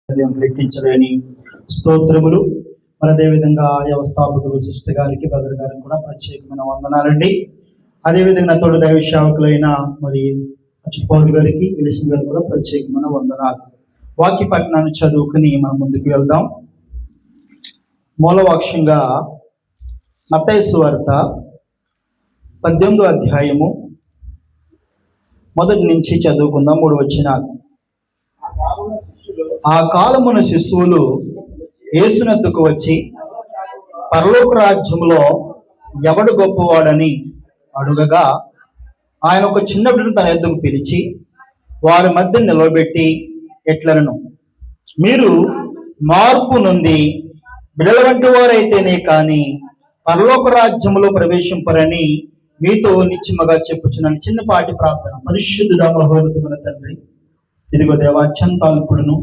లెక్కించలేని స్తోత్రములు. మరి అదేవిధంగా వ్యవస్థాపకులు సిస్టర్ గారికి, బ్రదర్ గారికి కూడా ప్రత్యేకమైన వందనాలండి. అదేవిధంగా తోడు దైవ సేవకులైన మరి పౌల్ గారికి, విలిసిన గారికి కూడా ప్రత్యేకమైన వందనాలు. వాక్య పట్టణాన్ని చదువుకుని మనం ముందుకు వెళ్దాం. మూలవాక్యంగా మత్తయి సువార్త 18వ అధ్యాయము మొదటి నుంచి చదువుకుందాం. 3 వచనాలు. ఆ కాలమున శిశువులు యేసునొద్దకు వచ్చి, పరలోక రాజ్యంలో ఎవడు గొప్పవాడని అడుగగా, ఆయన ఒక చిన్న బిడ్డను తన యొద్దకు పిలిచి వారి మధ్య నిలవబెట్టి ఎట్లనను, మీరు మార్పు నొంది బిడల వంటి వారైతేనే కానీ పరలోక రాజ్యంలో ప్రవేశింపరని మీతో నిశ్చయముగా చెప్పుచున్నాను. చిన్నపాటి ప్రార్థన. పరిశుద్ధుడా మహోన్నతమైన తండ్రి, ఇదిగో దేవా అత్యంతాల్పుడును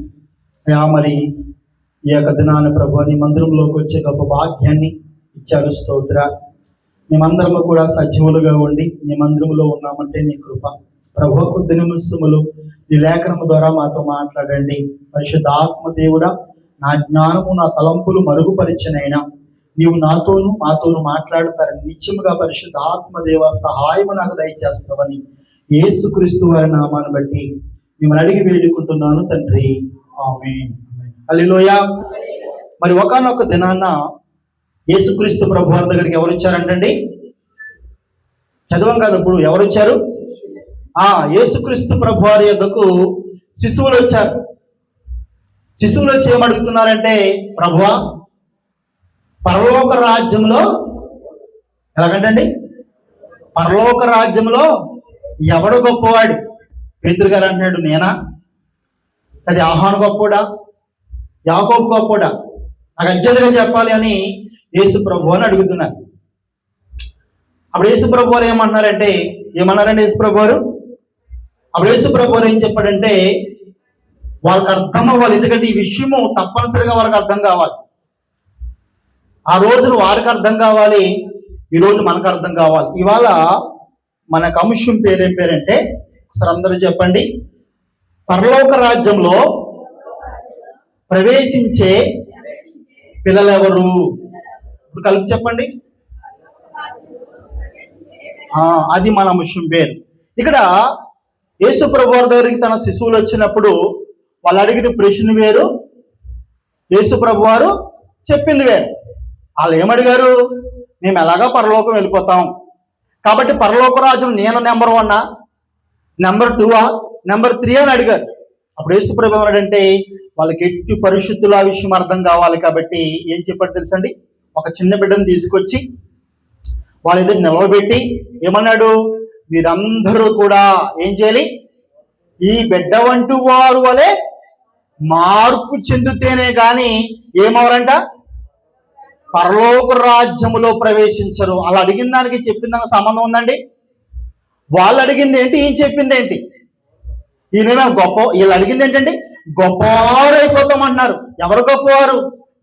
మరి ఈ యొక్క దినాన ప్రభు నీ మందిరంలోకి వచ్చే గొప్ప భాగ్యాన్ని ఇచ్చారు. స్తోత్ర. మేమందరము కూడా సజీవులుగా ఉండి నీ మందిరంలో ఉన్నామంటే నీ కృప ప్రభు. కొద్ది నిమిషములు నీ లేఖనము ద్వారా మాతో మాట్లాడండి. పరిశుద్ధ ఆత్మదేవుడా, నా జ్ఞానము నా తలంపులు మరుగుపరిచినైనా నీవు నాతోను మాతోను మాట్లాడతారని నిత్యముగా పరిశుద్ధ ఆత్మదేవ సహాయము నాకు దయచేస్తావని యేసుక్రీస్తు వారి నామాన్ని బట్టి మిమ్మల్ని అడిగి వేడుకుంటున్నాను తండ్రి. ఆమేన్. హల్లెలూయా. మరి ఒకానొక దినాన యేసుక్రీస్తు ప్రభు వారి దగ్గరికి ఎవరు వచ్చారంటండి? చదవం కదా ఇప్పుడు. ఎవరు వచ్చారు? యేసుక్రీస్తు ప్రభు వారి యొద్దకు శిశువులు వచ్చారు. శిశువులు వచ్చి ఏమడుగుతున్నారంటే, ప్రభువా పరలోక రాజ్యంలో ఎలాగంటండి? పరలోక రాజ్యంలో ఎవడు గొప్పవాడు? పేతురు గారు అంటున్నాడు, నేనా? అది ఆహాను గొప్పడా, యాకోబు గొప్పడా? నాకు అర్జెంటుగా చెప్పాలి అని యేసు ప్రభు అని అడుగుతున్నారు. అప్పుడు యేసు ప్రభు వారు ఏమన్నారంటే యేసు ప్రభు వారు అప్పుడు యేసు ప్రభు వారు ఏం చెప్పాడంటే, వాళ్ళకి అర్థం అవ్వాలి. ఎందుకంటే ఈ విషయము తప్పనిసరిగా వాళ్ళకి అర్థం కావాలి. ఆ రోజున వారికి అర్థం కావాలి, ఈరోజు మనకు అర్థం కావాలి. ఇవాళ మనకు అంశం పేరేం పేరంటే, ఒకసారి అందరూ చెప్పండి, పరలోక రాజ్యంలో ప్రవేశించే పిల్లలెవరు? ఇప్పుడు కలిపి చెప్పండి. అది మన అంశం పేరు. ఇక్కడ యేసు ప్రభు వారి దగ్గరికి తన శిశువులు వచ్చినప్పుడు వాళ్ళు అడిగిన ప్రశ్న వేరు, యేసు ప్రభు వారు చెప్పింది వేరు. వాళ్ళు ఏమడిగారు? మేము ఎలాగా పరలోకం వెళ్ళిపోతాం కాబట్టి పరలోక రాజ్యం నేను నెంబర్ 1, నెంబర్ 2, నెంబర్ 3 అని అడిగారు. అప్పుడు యేసు ప్రభు ఏమన్నాడంటే, వాళ్ళకి ఎట్టి పరిశుద్ధుల విషయం అర్థం కావాలి కాబట్టి ఏం చెప్పాడు తెలుసండి? ఒక చిన్న బిడ్డను తీసుకొచ్చి వాళ్ళ ఎదురు నిలవబెట్టి ఏమన్నాడు? మీరందరూ కూడా ఏం చేయాలి? ఈ బిడ్డ వంటి వారు వలె మార్పు చెందితేనే కానీ ఏమవరంట? పరలోక రాజ్యములో ప్రవేశించరు. అలా అడిగిన దానికి చెప్పిన దానికి సంబంధం ఉందండి? వాళ్ళు అడిగింది ఏంటి, ఈయన చెప్పింది ఏంటి? ఈయన గొప్ప, వీళ్ళు అడిగింది ఏంటంటే గొప్పవారు అయిపోతామంటున్నారు. ఎవరు గొప్పవారు?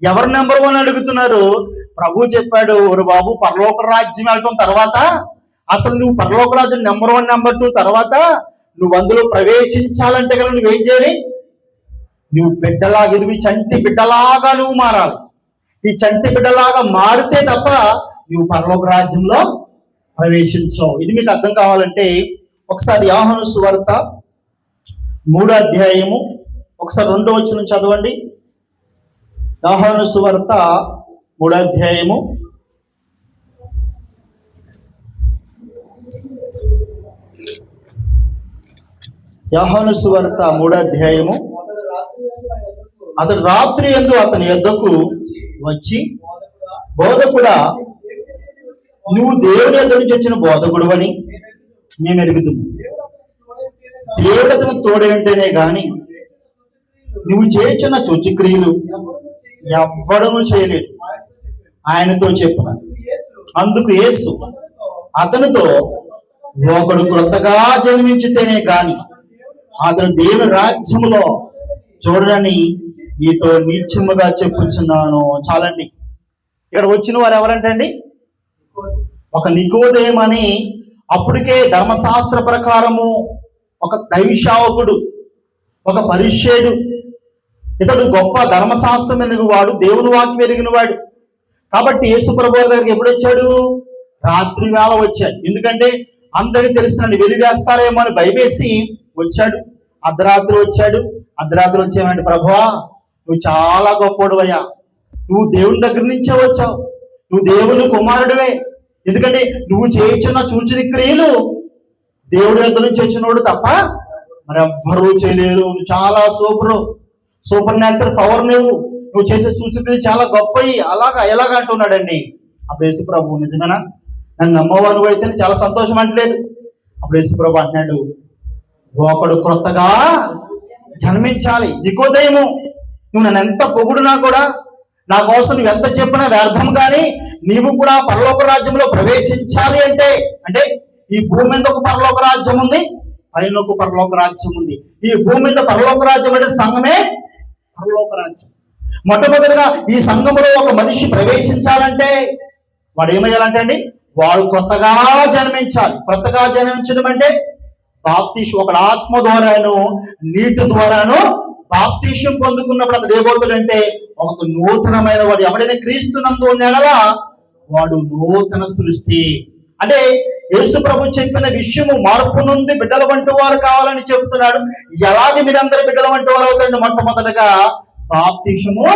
ఎవరు నెంబర్ 1 అడుగుతున్నారు? ప్రభు చెప్పాడు, ఓరు బాబు, పరలోక రాజ్యం వెళ్ళటం తర్వాత అసలు నువ్వు పరలోక రాజ్యం నెంబర్ 1, నెంబర్ 2 తర్వాత నువ్వు అందులో ప్రవేశించాలంటే కదా నువ్వేం చేయాలి? నువ్వు బిడ్డలాగా ఎదిగి చంటి బిడ్డలాగా నువ్వు మారాలి. ఈ చంటి బిడ్డలాగా మారితే తప్ప నువ్వు పరలోక రాజ్యంలో ప్రవేశించవు. ఇది మీకు అర్థం కావాలంటే ఒకసారి యోహాను సువార్త 3వ అధ్యాయము ఒకసారి 2వ వచనం చదవండి. యోహాను సువార్త 3వ అధ్యాయము యోహాను సువార్త 3వ అధ్యాయము. అతడు రాత్రి యందు అతని యొద్దకు వచ్చి, బోధకుడా, నువ్వు దేవుని యొద్ద నుంచి వచ్చిన బోధకుడు అని మేము ఎరుగుదుము. దేవుడు అతను తోడేంటేనే గాని నువ్వు చేసిన సూచక్రియలు ఎవ్వడము చేయలేడు ఆయనతో చెప్పు. అందుకు యేసు అతనితో, ఒకడు క్రొత్తగా జన్మించితేనే గాని అతను దేవుని రాజ్యములో చూడని నీతో నిశ్చయముగా చెప్పుచున్నాను. చాలండి. ఇక్కడ వచ్చిన వారు ఎవరంటండి? ఒక నికోదేమని, అప్పటికే ధర్మశాస్త్ర ప్రకారము ఒక దైవశావకుడు, ఒక పరిశేడు, ఇతడు గొప్ప ధర్మశాస్త్రం ఎరిగిన వాడు, దేవుని వాక్యం ఎరిగిన వాడు. కాబట్టి యేసు ప్రభువు దగ్గరికి ఎప్పుడు వచ్చాడు? రాత్రి వేళ వచ్చాడు. ఎందుకంటే అందరికీ తెలుస్తున్నాడు, వెలివేస్తారేమో అని భయవేసి వచ్చాడు. అర్ధరాత్రి వచ్చాడు. అర్ధరాత్రి వచ్చామండి, ప్రభువా నువ్వు చాలా గొప్పోడువయ్యా, నువ్వు దేవుని దగ్గర నుంచే వచ్చావు, నువ్వు దేవుని కుమారుడివే. ఎందుకంటే నువ్వు చేయించున్న సూచన క్రియలు దేవుడి వద్ద నుంచి వచ్చినోడు తప్ప మరెవ్వరూ చేయలేరు. నువ్వు చాలా సూపర్ న్యాచురల్ పవర్, నువ్వు చేసే సూచనలు చాలా గొప్పవి, ఎలాగ అంటున్నాడండి. అప్పుడు యేసు ప్రభు, నిజమేనా, నన్ను నమ్మవా నువ్వు అయితే? చాలా సంతోషం అంటలేదు. అప్పుడు యేసు ప్రభు అంటున్నాడు, ఒకడు క్రొత్తగా జన్మించాలి. నికోదేము, నువ్వు నన్ను ఎంత పొగుడునా కూడా, నా కోసం నువ్వు ఎంత చెప్పినా వ్యర్థం, కానీ నీవు కూడా పరలోక రాజ్యంలో ప్రవేశించాలి అంటే ఈ భూమి మీద ఒక పరలోక రాజ్యం ఉంది, పైన ఒక పరలోక రాజ్యం ఉంది. ఈ భూమి మీద పరలోక రాజ్యం అంటే సంఘమే పరలోక రాజ్యం. మొట్టమొదటిగా ఈ సంఘములో ఒక మనిషి ప్రవేశించాలంటే వాడు ఏమయ్యాలంటే అండి, వాడు కొత్తగా జన్మించాలి. కొత్తగా జన్మించడం అంటే బాప్తీసం, ఒక ఆత్మ ద్వారాను నీటి ద్వారాను బాప్తీసం పొందుకున్నప్పుడు అతడు ఏమవుతాడంటే ఒక నూతనమైన వాడు. ఎవడైనా క్రీస్తునందు ఉన్నాడలా వాడు నూతన సృష్టి. అంటే యేసు ప్రభు చెప్పిన విషయము, మార్పు నుండి బిడ్డల వంటి వారు కావాలని చెబుతున్నాడు. ఎలాగే మీరందరూ బిడ్డల వంటి వారు అవుతారండి? మొట్టమొదటిగా బాప్తీసము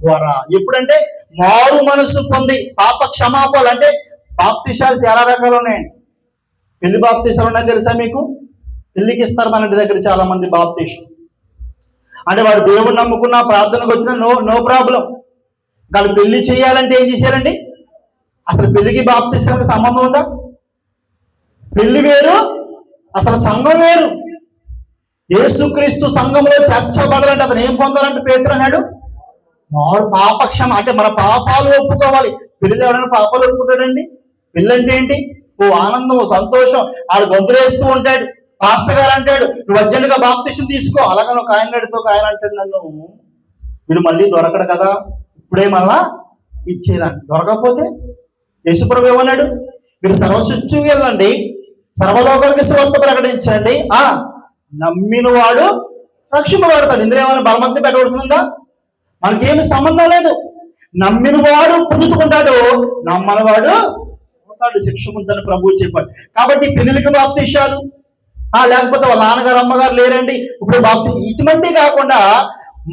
ద్వారా. ఎప్పుడంటే మారు మనసు పొంది పాప క్షమాపణలు. అంటే బాప్తీసాలు చాలా రకాలు ఉన్నాయండి. పెళ్లి బాప్తీసాలు ఉన్నాయి తెలుసా మీకు? పెళ్లికి ఇస్తారు మన ఇంటి దగ్గర చాలా మంది బాప్తీసం. అంటే వాడు దేవుడు నమ్ముకున్న, ప్రార్థనకు వచ్చిన నో ప్రాబ్లం. వాళ్ళు పెళ్లి చేయాలంటే ఏం చేసేయాలండి? అసలు పెళ్లికి బాప్తీసాలకు సంబంధం ఉందా? పెళ్లి వేరు, అసలు సంఘం వేరు. యేసుక్రీస్తు సంఘంలో చేర్చబడాలంటే అతను ఏం పొందాలంటే పేతురు అన్నాడు, పాపక్షమ. అంటే మన పాపాలు ఒప్పుకోవాలి. పెళ్లిలో ఎవరైనా పాపాలు ఒప్పుకుంటాడండి? పెళ్ళి అంటే ఏంటి? ఓ ఆనందం, ఓ సంతోషం. ఆడు గొంతులేస్తూ ఉంటాడు. పాస్టర్ గారు అంటాడు, నువ్వు అర్జెంటుగా బాప్తీసం తీసుకో. అలాగని ఒక ఆయన అడిగితే ఒక ఆయన అంటాడు, నన్ను వీడు మళ్ళీ దొరకడు కదా, ఇప్పుడే మళ్ళా ఇచ్చేదాన్ని. దొరకకపోతే యేసుప్రభు ఏమన్నాడు, మీరు సర్వసృష్టికి వెళ్ళండి, సర్వలోకానికి సువార్త ప్రకటించండి, నమ్మిన వాడు రక్షింపబడతాడు. ఇందులో ఏమైనా బలమంతి పెట్టవలసిందా? మనకేమి సంబంధం లేదు. నమ్మిన వాడు పొందుతుకుంటాడు, నమ్మని వాడు పోతాడు, శిక్ష ఉందని ప్రభువు చెప్పాడు. కాబట్టి పెళ్లికి బాప్తీసాలు, లేకపోతే వాళ్ళ నాన్నగారు అమ్మగారు లేరండి ఇప్పుడు బాప్తీసం, ఇటువంటి కాకుండా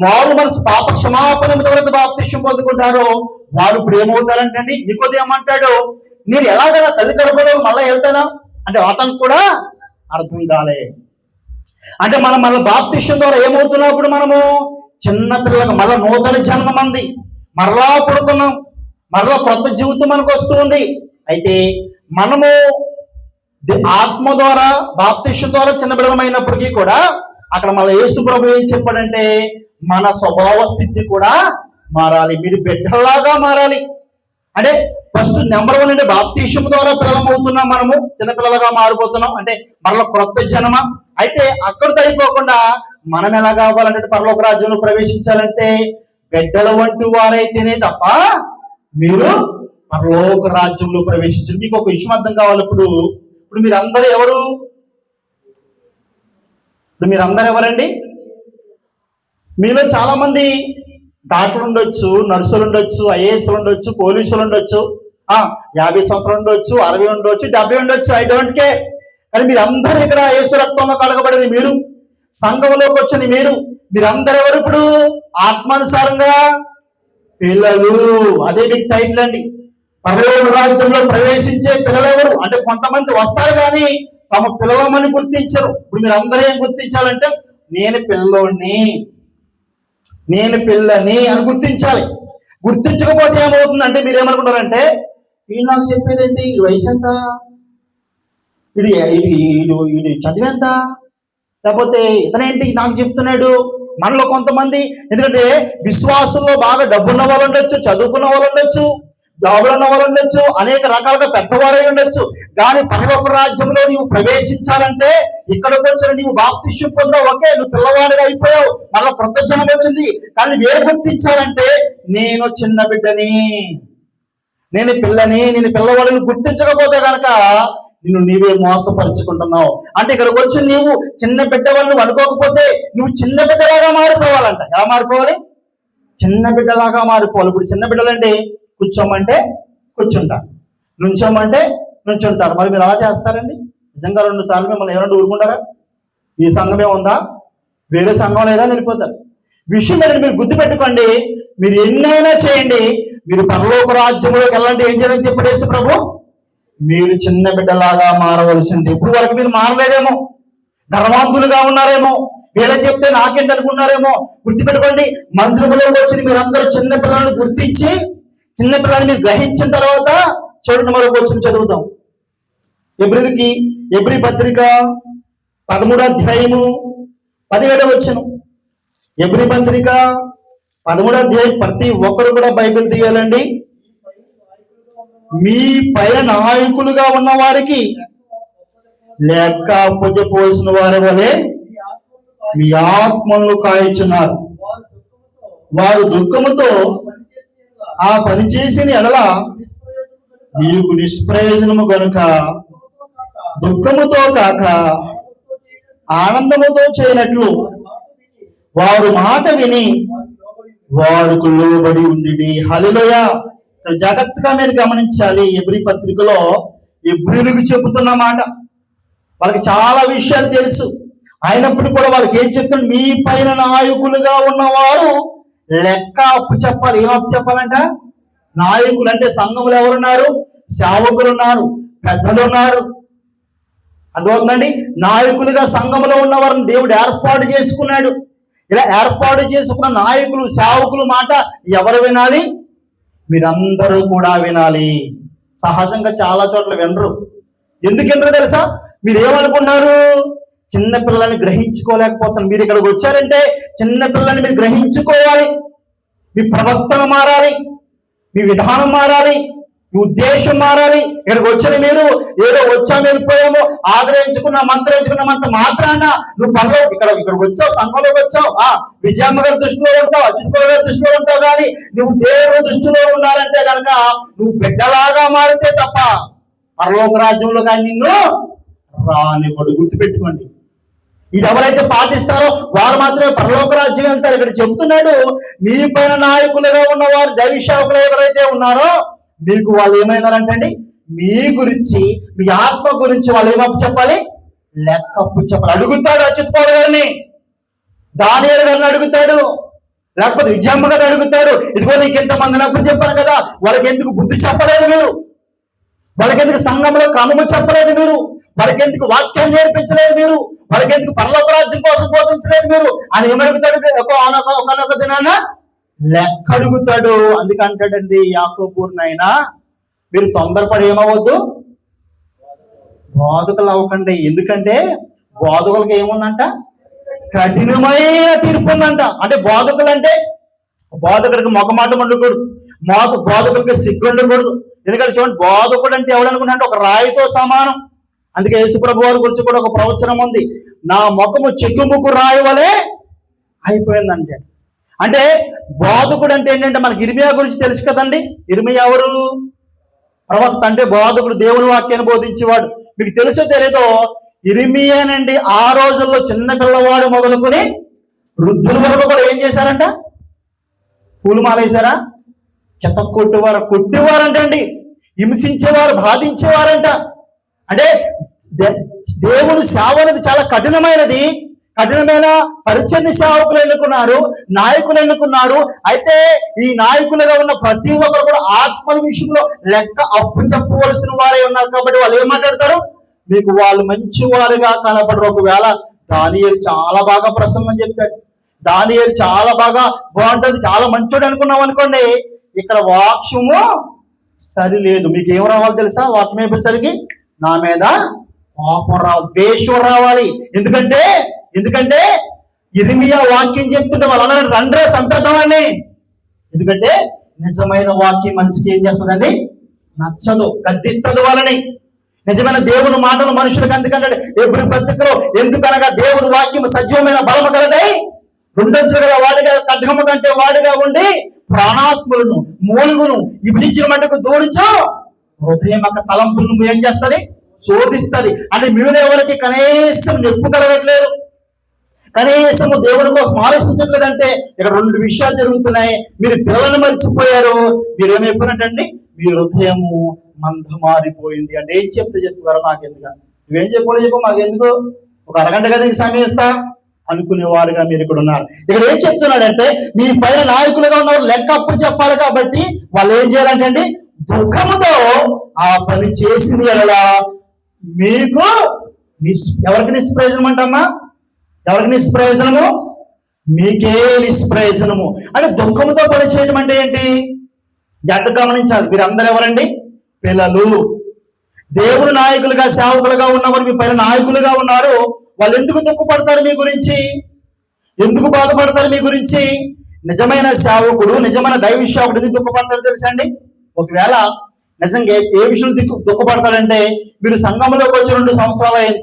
మారు మనసు పాప క్షమాపణ ఎవరైతే బాప్తీసం పొందుకుంటారో వారు ఇప్పుడు ఏమవుతారంటే అండి, నికోదేము అంటాడు, నేను ఎలాగైనా తల్లి కడుపులో మళ్ళీ వెళ్తానా అంటే అతనికి కూడా అర్థం కాలే. అంటే మనం మళ్ళీ బాప్తీసం ద్వారా ఏమవుతున్నప్పుడు మనము చిన్న పిల్లలకు మళ్ళీ నూతన జన్మ మంది మరలా పుడుతున్నాం, మరలా కొత్త జీవితం మనకు వస్తుంది. అయితే మనము ఆత్మ ద్వారా బాప్తీసం ద్వారా చిన్న బిడ్డలమైనప్పటికీ కూడా అక్కడ మళ్ళీ యేసు ప్రభు ఏం చెప్పాడంటే మన స్వభావ స్థితి కూడా మారాలి, మీరు బిడ్డలాగా మారాలి. అంటే ఫస్ట్ నెంబర్ 1 అంటే బాప్తీసం ద్వారా పిల్లలం అవుతున్నాం, మనము చిన్నపిల్లలుగా మారిపోతున్నాం, అంటే మరలా కొత్త జన్మ. అయితే అక్కడితో అయిపోకుండా మనం ఎలా కావాలంటే పరలోక రాజ్యంలో ప్రవేశించాలంటే బిడ్డల వంటి వారైతేనే తప్ప మీరు పరలోక రాజ్యంలో ప్రవేశించారు. మీకు ఒక విషయం అర్థం కావాలి. ఇప్పుడు మీరందరూ ఎవరు? ఇప్పుడు మీరందరూ ఎవరండి? మీలో చాలా మంది డాక్టర్లు ఉండొచ్చు, నర్సులు ఉండొచ్చు, ఐఏఎస్లు ఉండొచ్చు, పోలీసులు ఉండొచ్చు, 50 సంవత్సరాలు ఉండొచ్చు, 60 ఉండొచ్చు, 70 ఉండొచ్చు, ఐ డోంట్ కేర్. కానీ మీరందరూ ఇక్కడ యేసు రక్తంలో కడగబడింది మీరు, సంఘంలోకి వచ్చిన మీరందరూ ఎవరు? ఇప్పుడు ఆత్మానుసారంగా పిల్లలు. అదే మీకు టైటిల్ అండి. పరలోక రాజ్యంలో ప్రవేశించే పిల్లలు ఎవరు అంటే కొంతమంది వస్తారు కానీ తమ పిల్లలమని గుర్తించరు. ఇప్పుడు మీరు అందరూ ఏం గుర్తించాలంటే నేను పిల్లోడిని, నేను పిల్లని అని గుర్తించాలి. గుర్తించకపోతే ఏమవుతుందంటే మీరు ఏమనుకుంటారంటే వీడు నాకు చెప్పేదేంటి, ఈ వయసు ఎంత, వీడు చదివేంత, లేకపోతే ఇతనేంటి నాకు చెప్తున్నాడు. మనలో కొంతమంది ఎందుకంటే విశ్వాసంలో బాగా డబ్బున్న వాళ్ళు ఉండొచ్చు, చదువుకున్న వాళ్ళు ఉండొచ్చు, జాబులు ఉన్న వాళ్ళు ఉండొచ్చు, అనేక రకాలుగా పెద్దవారై ఉండొచ్చు. కానీ పరలోక రాజ్యంలో నీవు ప్రవేశించాలంటే ఇక్కడికి వచ్చిన నీవు బాప్తిష్యం పొందావు, ఓకే నువ్వు పిల్లవాడిగా అయిపోయావు, మళ్ళీ కొత్త జనం వచ్చింది. కానీ ఏ గుర్తించాలంటే నేను చిన్న బిడ్డని, నేను పిల్లని, నేను పిల్లవాడిని గుర్తించకపోతే కనుక నిన్ను నీవే మోసపరుచుకుంటున్నావు. అంటే ఇక్కడికి వచ్చి నీవు చిన్న బిడ్డవని నువ్వు అనుకోకపోతే నువ్వు చిన్న బిడ్డలాగా మారిపోవాలంట. ఎలా మారిపోవాలి? చిన్న బిడ్డలాగా మారిపోవాలి. ఇప్పుడు చిన్న బిడ్డలంటే కూర్చోమంటే కూర్చుంటారు, నుంచోమంటే నుంచుంటారు. మరి మీరు అలా చేస్తారండి? నిజంగా 2 సార్లు మిమ్మల్ని ఏమన్నా ఊరుకుంటారా? ఈ సంఘమే ఉందా, వేరే సంఘం లేదా వెళ్ళిపోతారు. విషయం ఏంటంటే మీరు గుర్తుపెట్టుకోండి, మీరు ఎన్నైనా చేయండి, మీరు పరలోక రాజ్యంలోకి వెళ్ళాలంటే ఏం చేయాలని చెప్పాడు యేసు ప్రభు? మీరు చిన్న బిడ్డలాగా మారవలసింది. ఇప్పుడు వరకు మీరు మారలేదేమో, గర్వాంతులుగా ఉన్నారేమో, వీళ్ళ చెప్తే నాకేంటి అనుకున్నారేమో. గుర్తుపెట్టుకోండి, మందిరంలోకి వచ్చి మీరందరూ చిన్న పిల్లలను గుర్తించి చిన్న పిల్లల్ని మీరు గ్రహించిన తర్వాత చూడండి, మరొక వచ్చిన చదువుతాం. ఎబ్రీ పత్రిక 13వ అధ్యాయము 17వ వచనం. ఎబ్రీ పత్రిక 13వ అధ్యాయం. ప్రతి ఒక్కరు కూడా బైబిల్ తీయాలండి. మీ పైన నాయకులుగా ఉన్న వారికి లెక్క అప్పచెప్పవలసిన వారి వలె మీ ఆత్మలను కాయచున్నారు. వారు దుఃఖముతో ఆ పని చేసిన ఎడల మీకు నిష్ప్రయోజనము గనుక దుఃఖముతో కాక ఆనందముతో చేయనట్లు వారు మాట విని వాడుకు లోబడి ఉండి. హల్లెలూయా. జాగ్రత్తగా మీరు గమనించాలి. ఎబ్రీ పత్రికలో ఎబ్రీలకు చెబుతున్న మాట. వాళ్ళకి చాలా విషయాలు తెలుసు, అయినప్పుడు కూడా వాళ్ళకి ఏం చెప్తాడు? మీ పైన నాయకులుగా ఉన్నవారు లెక్క అప్పు చెప్పాలి. ఏం అప్పు చెప్పాలంట? నాయకులు అంటే సంఘములు ఎవరున్నారు? సేవకులు ఉన్నారు, పెద్దలు ఉన్నారు. అర్థమవుతుందండి? నాయకులుగా సంఘములో ఉన్నవారిని దేవుడు ఏర్పాటు చేసుకున్నాడు. ఇలా ఏర్పాటు చేసుకున్న నాయకులు, సేవకులు మాట ఎవరు వినాలి? మీరందరూ కూడా వినాలి. సహజంగా చాలా చోట్ల వినరు. ఎందుకు వినరు తెలుసా? మీరు ఏమనుకున్నారు? చిన్న పిల్లల్ని గ్రహించుకోలేకపోతున్నారు. మీరు ఇక్కడికి వచ్చారంటే చిన్న పిల్లల్ని మీరు గ్రహించుకోవాలి. మీ ప్రవర్తన మారాలి, మీ విధానం మారాలి, మీ ఉద్దేశం మారాలి. ఇక్కడికి వచ్చిన మీరు ఏదో వచ్చాము వెళ్ళిపోయాము, మంత్రించుకున్నంత మాత్రాన నువ్వు పనులు ఇక్కడికి వచ్చావు, సంఘంలోకి వచ్చావు, విజయమ్మ గారి దృష్టిలో ఉంటావు, అజిత్ గారి దృష్టిలో ఉంటావు, కానీ నువ్వు దేవుడి దృష్టిలో ఉండాలంటే కనుక నువ్వు బిడ్డలాగా మారితే తప్ప పరలోక రాజ్యంలో కానీ నిన్ను రానివ్వడు. గుర్తుపెట్టుకోండి. ఇది ఎవరైతే పాటిస్తారో వారు మాత్రమే పరలోక రాజ్యం వెళ్తారు. ఇక్కడ చెబుతున్నాడు, మీ పైన నాయకులుగా ఉన్నవారు, దైవసేవకులు ఎవరైతే ఉన్నారో మీకు వాళ్ళు ఏమైనారంటండి? మీ గురించి, మీ ఆత్మ గురించి వాళ్ళు ఏమప్పు చెప్పాలి? లెక్కప్పు చెప్పాలి. అడుగుతాడు అచ్యుత్ పౌల్ గారిని, దానియేలు గారిని అడుగుతాడు, లేకపోతే విజయమ్మ గారిని అడుగుతాడు. ఇదిగో నీకు ఎంతమందిని అప్పు చెప్పాను కదా, వాళ్ళకి ఎందుకు బుద్ధి చెప్పలేదు మీరు? వాళ్ళకెందుకు సంఘంలో క్రమము చెప్పలేదు మీరు? వాళ్ళకెందుకు వాక్యం నేర్పించలేదు మీరు? వాళ్ళకెందుకు పరలోక రాజ్యం కోసం బోధించలేదు మీరు అని ఏమడుగుతాడు? ఒకనొక దినాన లెక్క అడుగుతాడు. అందుకంటాడండి యాకోబునైనా, మీరు తొందరపడి ఏమవద్దు, బోధకులు అవ్వకండి. ఎందుకంటే బోధకులకి ఏముందంట? కఠినమైన తీర్పు ఉందంట. అంటే బోధకులు అంటే బోధకుడికి మొగమాటం ఉండకూడదు, బోధకుడికి సిగ్గు ఉండకూడదు. ఎందుకంటే చూడండి, బోధకుడు అంటే ఎవడనుకున్నాడు? ఒక రాయితో సమానం. అందుకే యేసు ప్రభు వారి గురించి కూడా ఒక ప్రవచనం ఉంది, నా ముఖము చెక్కుముక్కు రాయి వలె అయిపోయిందంటే. అంటే బోధకుడు అంటే ఏంటంటే, మనకి ఇర్మియా గురించి తెలుసు కదండి. ఇర్మియా ఎవరు? ప్రవక్త. అంటే బోధకుడు, దేవుని వాక్యాన్ని బోధించేవాడు. మీకు తెలుసో తెలీదో, ఇర్మియానండి ఆ రోజుల్లో చిన్న పిల్లవాడు మొదలుకొని వృద్ధుల వరకు కూడా ఏం చేశారంట? పూలమాల వేశారా? చెత్త కొట్టేవారంట అండి, హింసించేవారు, బాధించేవారంట. అంటే దేవుని సేవ అనేది చాలా కఠినమైనది. కఠినమైన పరిచర్య సేవకులు ఎన్నుకున్నారు, నాయకులు ఎన్నుకున్నారు. అయితే ఈ నాయకులుగా ఉన్న ప్రతి ఒక్కరు కూడా ఆత్మల విషయంలో లెక్క అప్పు చెప్పవలసిన వారే ఉన్నారు. కాబట్టి వాళ్ళు ఏం మాట్లాడతారు? మీకు వాళ్ళు మంచి వారుగా కనపడరు. ఒకవేళ దానియేలు చాలా బాగా ప్రసంగం చెప్తాడు, దానియేలు చాలా బాగా బాగుంటుంది, చాలా మంచోడు అనుకున్నాం అనుకోండి, ఇక్కడ వాక్యము సరిలేదు. మీకు ఏం రావాలి తెలుసా? వాక్యం అయిపోయేసరికి నా మీద కోపం రావాలి, ద్వేషం రావాలి. ఎందుకంటే ఇర్మియా వాక్యం చెప్తుంటే వాళ్ళ రండ్రే చంపేద్దామని. ఎందుకంటే నిజమైన వాక్యం మనిషికి ఏం చేస్తుందండి? నచ్చదు, గద్దిస్తుంది వాళ్ళని. నిజమైన దేవుని మాటలు మనుషులకు అందుకంటే ఎబ్రీ పత్రికలో, ఎందుకనగా దేవుని వాక్యం సజీవమైన బలము కలదై రెండొంచులు గల వాడిగా, ఖడ్గము కంటే వాడిగా ఉండి ప్రాణాత్ములను, మూలుగును, ఇబ్లించిన మట్టుకు దూరించు, హృదయం యొక్క తలంపులను ఏం చేస్తుంది? శోధిస్తుంది. అంటే మీరు ఎవరికి కనీసం నొప్పి కలగట్లేదు, కనీసం దేవుడి కోసం ఆలోచించట్లేదంటే ఇక్కడ రెండు విషయాలు జరుగుతున్నాయి. మీరు పిల్లలను మర్చిపోయారు, మీరేమైపోయినట్టండి, మీ హృదయము మందమారిపోయింది. అంటే ఏం చెప్తారు మాకెందుకు, నువ్వేం చెప్పు మాకెందుకు, ఒక అరగంట కదా సమయం ఇస్తా అనుకునేవారుగా మీరు ఇక్కడ ఉన్నారు. ఇక్కడ ఏం చెప్తున్నాడంటే మీ పైన నాయకులుగా ఉన్నవారు లెక్క అప్పుడు చెప్పాలి. కాబట్టి వాళ్ళు ఏం చేయాలంటే దుఃఖముతో ఆ పని చేసింది ఎలా మీకు ఎవరికి నిష్ప్రయోజనం అంటమ్మా, ఎవరికి నిష్ప్రయోజనము, మీకే నిష్ప్రయోజనము. అంటే దుఃఖముతో పని చేయడం అంటే ఏంటి, జాగ్రత్తగా గమనించాలి. మీరందరూ ఎవరండి, పిల్లలు. దేవుడు నాయకులుగా సేవకులుగా ఉన్నవారు మీ పైన నాయకులుగా ఉన్నారు. వాళ్ళు ఎందుకు దుఃఖపడతారు మీ గురించి, ఎందుకు బాధపడతారు మీ గురించి? నిజమైన సేవకుడు, నిజమైన దైవ సేవకుడు ఎందుకు దుఃఖపడతారు తెలుసా అండి? ఒకవేళ నిజంగా ఏ విషయం దుఃఖపడతాడంటే, మీరు సంఘంలోకి వచ్చి 2 సంవత్సరాలు అయింది,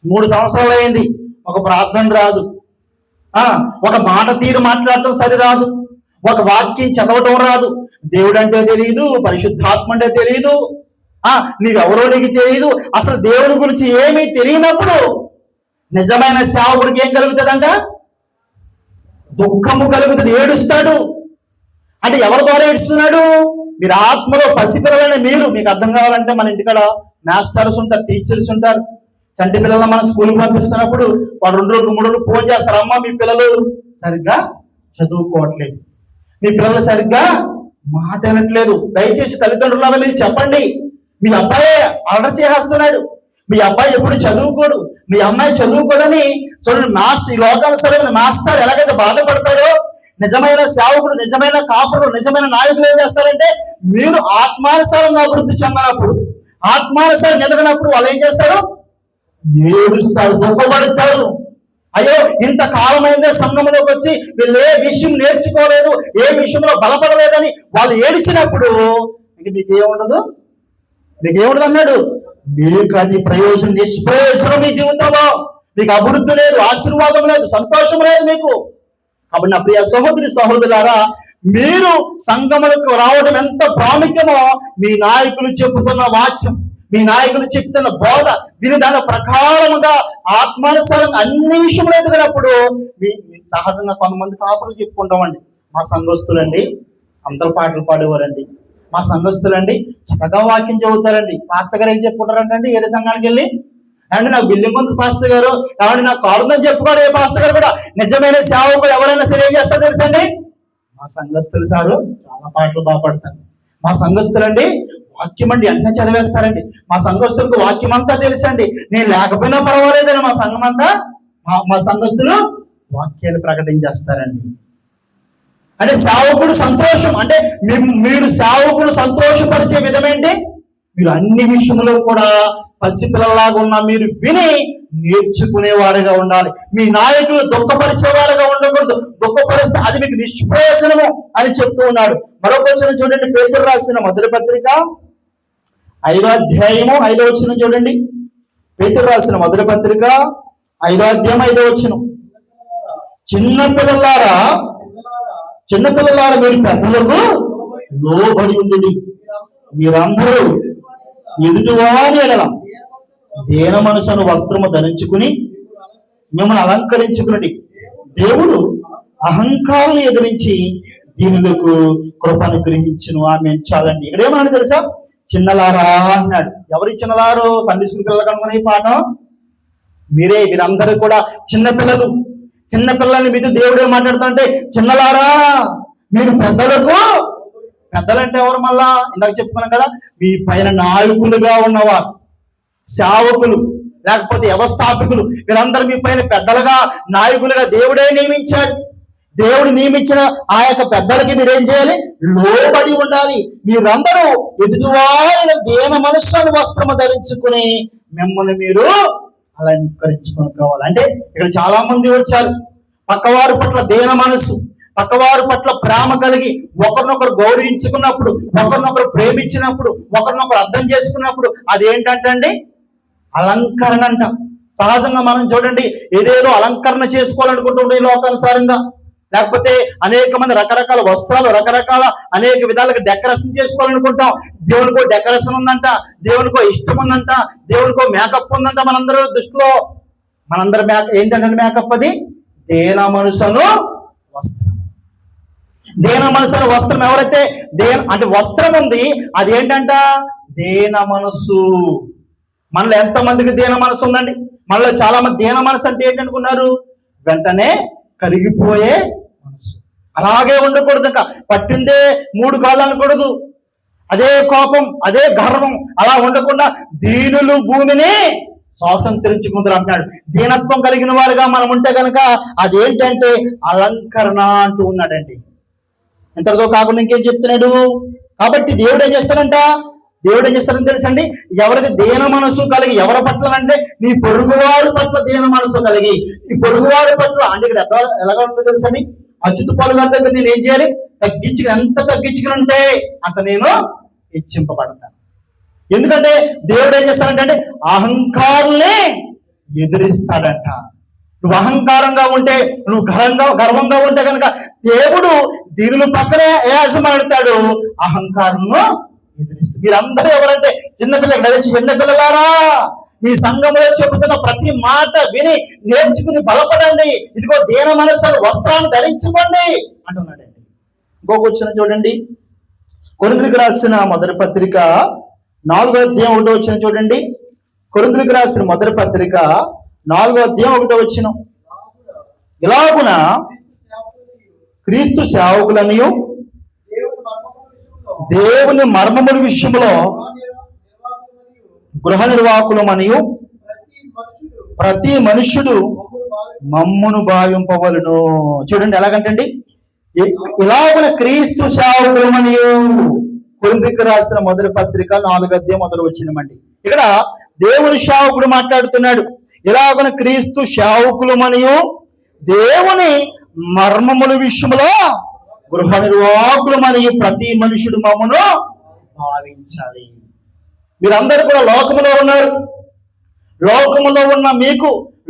3 సంవత్సరాలు అయింది, ఒక ప్రార్థన రాదు, ఒక మాట తీరు మాట్లాడటం సరి రాదు, ఒక వాక్యం చదవటం రాదు, దేవుడు అంటే తెలియదు, పరిశుద్ధాత్మ అంటే తెలియదు, నీవెవరో నీకు తెలియదు, అసలు దేవుడి గురించి ఏమీ తెలియనప్పుడు నిజమైన సేవకుడికి ఏం కలుగుతుందంట, దుఃఖము కలుగుతుంది, ఏడుస్తాడు. అంటే ఎవరి ద్వారా ఏడుస్తున్నాడు, మీరు ఆత్మలో పసిపిల్లలైన మీకు అర్థం కావాలంటే మన ఇంటికాడ మాస్టర్స్ ఉంటారు, టీచర్స్ ఉంటారు. చంటి పిల్లలను మనం స్కూల్కి పంపిస్తున్నప్పుడు వాళ్ళు 2 రోజులు 3 రోజులు ఫోన్ చేస్తారు, అమ్మ మీ పిల్లలు సరిగ్గా చదువుకోవట్లేదు, మీ పిల్లలు సరిగ్గా మాట వినట్లేదు, దయచేసి తల్లిదండ్రులారా మీరు చెప్పండి, మీ అబ్బాయి ఆర్డర్ చేసేస్తున్నాడు, మీ అబ్బాయి ఎప్పుడు చదువుకోడు, మీ అమ్మాయి చదువుకోదని. చూడండి, మాస్టర్ ఈ లోకానుసరమైన మాస్టర్ ఎలాగైతే బాధపడతాడో, నిజమైన సేవకుడు, నిజమైన కాపుడు, నిజమైన నాయకులు ఏం చేస్తారంటే, మీరు ఆత్మానుసారంగా అభివృద్ధి చెందినప్పుడు, ఆత్మానుసారం ఎదగినప్పుడు వాళ్ళు ఏం చేస్తారు, ఏడుస్తారు, దుఃఖపడతారు. అయ్యో ఇంత కాలమైందే సంఘంలోకి వచ్చి వీళ్ళు ఏ విషయం నేర్చుకోలేదు, ఏ విషయంలో బలపడలేదని వాళ్ళు ఏడిచినప్పుడు ఇంక మీకేముండదు అన్నాడు, మీకు అది ప్రయోజనం, నిష్ప్రయోజనం మీ జీవితంలో. మీకు అభివృద్ధి లేదు, ఆశీర్వాదం లేదు, సంతోషం లేదు మీకు. కాబట్టి నా ప్రియ సహోదరి సహోదరులారా, మీరు సంఘములకు రావడం ఎంత ప్రాముఖ్యమో మీ నాయకులు చెబుతున్న వాక్యం, మీ నాయకులు చెప్తున్న బోధ దీని దాని ప్రకారంగా ఆత్మానుసారంగా అన్ని విషయంలో ఎదిగినప్పుడు మీ సహజంగా కొంతమంది కాపులు చెప్పుకుంటామండి, మా సంఘస్థులండి అందరూ పాటలు పాడేవారండి, మా సంఘస్థులండి చక్కగా వాక్యం చదువుతారండి. పాస్టర్ గారు ఏం చెప్పుకుంటారంటండి వేరే సంఘానికి వెళ్ళి, అండి నాకు బిల్డింగ్ ఉంది పాస్టర్ గారు, కాబట్టి నాకు కారుందని చెప్పుకోడు ఏ పాస్టర్ గారు కూడా. నిజమైన సేవకులు ఎవరైనా సరే ఏం చేస్తారు తెలుసండి, మా సంఘస్థులు సారు చాలా పాటలు బాగా పాడతారు, మా సంఘస్థులండి వాక్యం అండి అన్నీ చదివేస్తారండి, మా సంఘస్థులకు వాక్యం అంతా తెలుసండి, నేను లేకపోయినా పర్వాలేదండి, మా సంఘం అంతా మా సంఘస్థులు వాక్యాలు ప్రకటించేస్తారండి. అంటే సేవకుడు సంతోషం, అంటే మీరు సేవకుడు సంతోషపరిచే విధమేంటి, మీరు అన్ని విషయంలో కూడా పసిపిల్లలాగా ఉన్న మీరు విని నేర్చుకునేవారుగా ఉండాలి. మీ నాయకులు దుఃఖపరిచేవారుగా ఉండకూడదు, దుఃఖపరిస్తే అది మీకు నిష్ప్రయోజనము అని చెప్తూ ఉన్నాడు. మరొక వచనం చూడండి, పేతురు రాసిన మొదటి పత్రిక 5వ అధ్యాయము 5వ వచనం చూడండి. పేతురు రాసిన మొదటి పత్రిక 5వ అధ్యాయం 5వ వచనం. చిన్నపిల్లలారా మీరు పెద్దలకు లోబడి ఉండి, మీరందరూ ఎదుటివారి ఎడల దీన మనసును వస్త్రము ధరించుకుని మిమ్మల్ని అలంకరించుకుని, దేవుడు అహంకారాన్ని ఎదిరించి దీనులకు కృపను గ్రహించును. ఆమె చాలండి. ఇక్కడ ఏమన్నాడు తెలుసా, చిన్నలారా అన్నాడు. ఎవరి చిన్నలారు? సండే స్కూల్ పిల్లలు కనుగొని పాఠం మీరే, మీరందరూ కూడా చిన్నపిల్లలు. చిన్నపిల్లల్ని మీతో దేవుడు ఏం మాట్లాడుతుంటే, చిన్నలారా మీరు పెద్దలకు, పెద్దలంటే ఎవరు? మళ్ళా ఇందాక చెప్పుకున్నాం కదా, మీ పైన నాయకులుగా ఉన్నవారు, సేవకులు లేకపోతే వ్యవస్థాపకులు, వీరందరూ మీ పైన పెద్దలుగా నాయకులుగా దేవుడే నియమించాడు. దేవుడు నియమించిన ఆ యొక్క పెద్దలకి మీరేం చేయాలి? లోబడి ఉండాలి. మీరందరూ ఎదుటివారిన దీన మనస్సును వస్త్రము ధరించుకుని మిమ్మల్ని మీరు అలంకరించుకోవాలి. అంటే ఇక్కడ చాలా మంది వచ్చారు, పక్కవారి పట్ల దీన మనస్సు, పక్కవారి పట్ల ప్రేమ కలిగి ఒకరినొకరు గౌరవించుకున్నప్పుడు, ఒకరినొకరు ప్రేమించినప్పుడు, ఒకరినొకరు అర్థం చేసుకున్నప్పుడు అదేంటంటే అలంకరణ అంట. సహజంగా మనం చూడండి, ఏదేదో అలంకరణ చేసుకోవాలనుకుంటుంటే ఈ లోకానుసారంగా లేకపోతే అనేక మంది రకరకాల వస్త్రాలు, రకరకాల అనేక విధాలుగా డెకరేషన్ చేసుకోవాలనుకుంటాం. దేవునికో డెకరేషన్ ఉందంట, దేవునికో ఇష్టం ఉందంట, దేవునికో మేకప్ ఉందంట. మనందరూ దృష్టిలో మనందరి ఏంటంటే మేకప్ అది దేన మనసును వస్త్రం. దేన మనసును వస్త్రం. ఎవరైతే అంటే వస్త్రం ఉంది, అది ఏంటంట దేన మనసు. మనలో ఎంతమందికి దేన మనసు ఉందండి? మనలో చాలా మంది దేన మనసు అంటే ఏంటనుకున్నారు? వెంటనే కరిగిపోయే మనసు. అలాగే ఉండకూడదు. ఇంకా పట్టిందే 3 కాళ్ళు అనకూడదు. అదే కోపం, అదే గర్వం అలా ఉండకుండా దీనులు భూమిని స్వాతంత్రించుకుందరు అంటున్నాడు. దీనత్వం కలిగిన వారుగా మనం ఉంటే కనుక అదేంటంటే అలంకరణ అంటూ ఉన్నాడండి. ఇంతటితో కాకుండా ఇంకేం చెప్తున్నాడు? కాబట్టి దేవుడు ఏం చేస్తారని తెలుసండి? ఎవరికి దేన మనసు కలిగి, ఎవరి పట్ల అంటే నీ పొరుగువాడు పట్ల దేన మనసు కలిగి, నీ పొరుగువాడి పట్ల అంటే ఇక్కడ ఎలాగా ఉందో తెలుసండి? అచ్యుత పాలు గారి దగ్గర నేను ఏం చేయాలి? ఎంత తగ్గించుకుని ఉంటే అంత నేను హెచ్చింపబడతాను. ఎందుకంటే దేవుడు ఏం చేస్తాడంటే అహంకారులే ఎదిరిస్తాడంట. నువ్వు అహంకారంగా ఉంటే, నువ్వు గర్వంగా ఉంటే కనుక దేవుడు దీనుల పక్కనే ఏసమడతాడు, అహంకారంలో ఎదిరిస్తాడు. మీరందరూ ఎవరంటే చిన్నపిల్లలారా, మీ సంఘంలో చెబుతున్న ప్రతి మాట విని నేర్చుకుని బలపడండి. ఇదిగో దేన మనసు వస్త్రాన్ని ధరించుకోండి అంటున్నాడండి. ఇంకొక వచ్చిన చూడండి, కొరింథీయులకు రాసిన మొదటి పత్రిక 4వ అధ్యాయం 1వ వచనం చూడండి. కొరింథీయులకు రాసిన మొదటి పత్రిక 4వ అధ్యాయం 1వ వచనం. ఇలాగున క్రీస్తు సేవకులనియు దేవుని మర్మముల విషయంలో గృహ నిర్వాహకులమనియు ప్రతి మనుష్యుడు మమ్మును భావింపవలను. చూడండి ఎలాగంటండి, ఇలాగున క్రీస్తు సేవకులమనియు. కొరింథీయులకు రాసిన మొదటి పత్రిక 4వ అధ్యాయం 1వ వచనమండి. ఇక్కడ దేవుని సేవకుడు మాట్లాడుతున్నాడు. ఇలాగున క్రీస్తు సేవకులమనియు దేవుని మర్మముల విషయంలో గృహ నిర్వాహకులమనియు ప్రతి మనుషుడు మమ్మను భావించాలి. మీరందరూ కూడా లోకములో ఉన్నారు. లోకములో ఉన్న మీకు,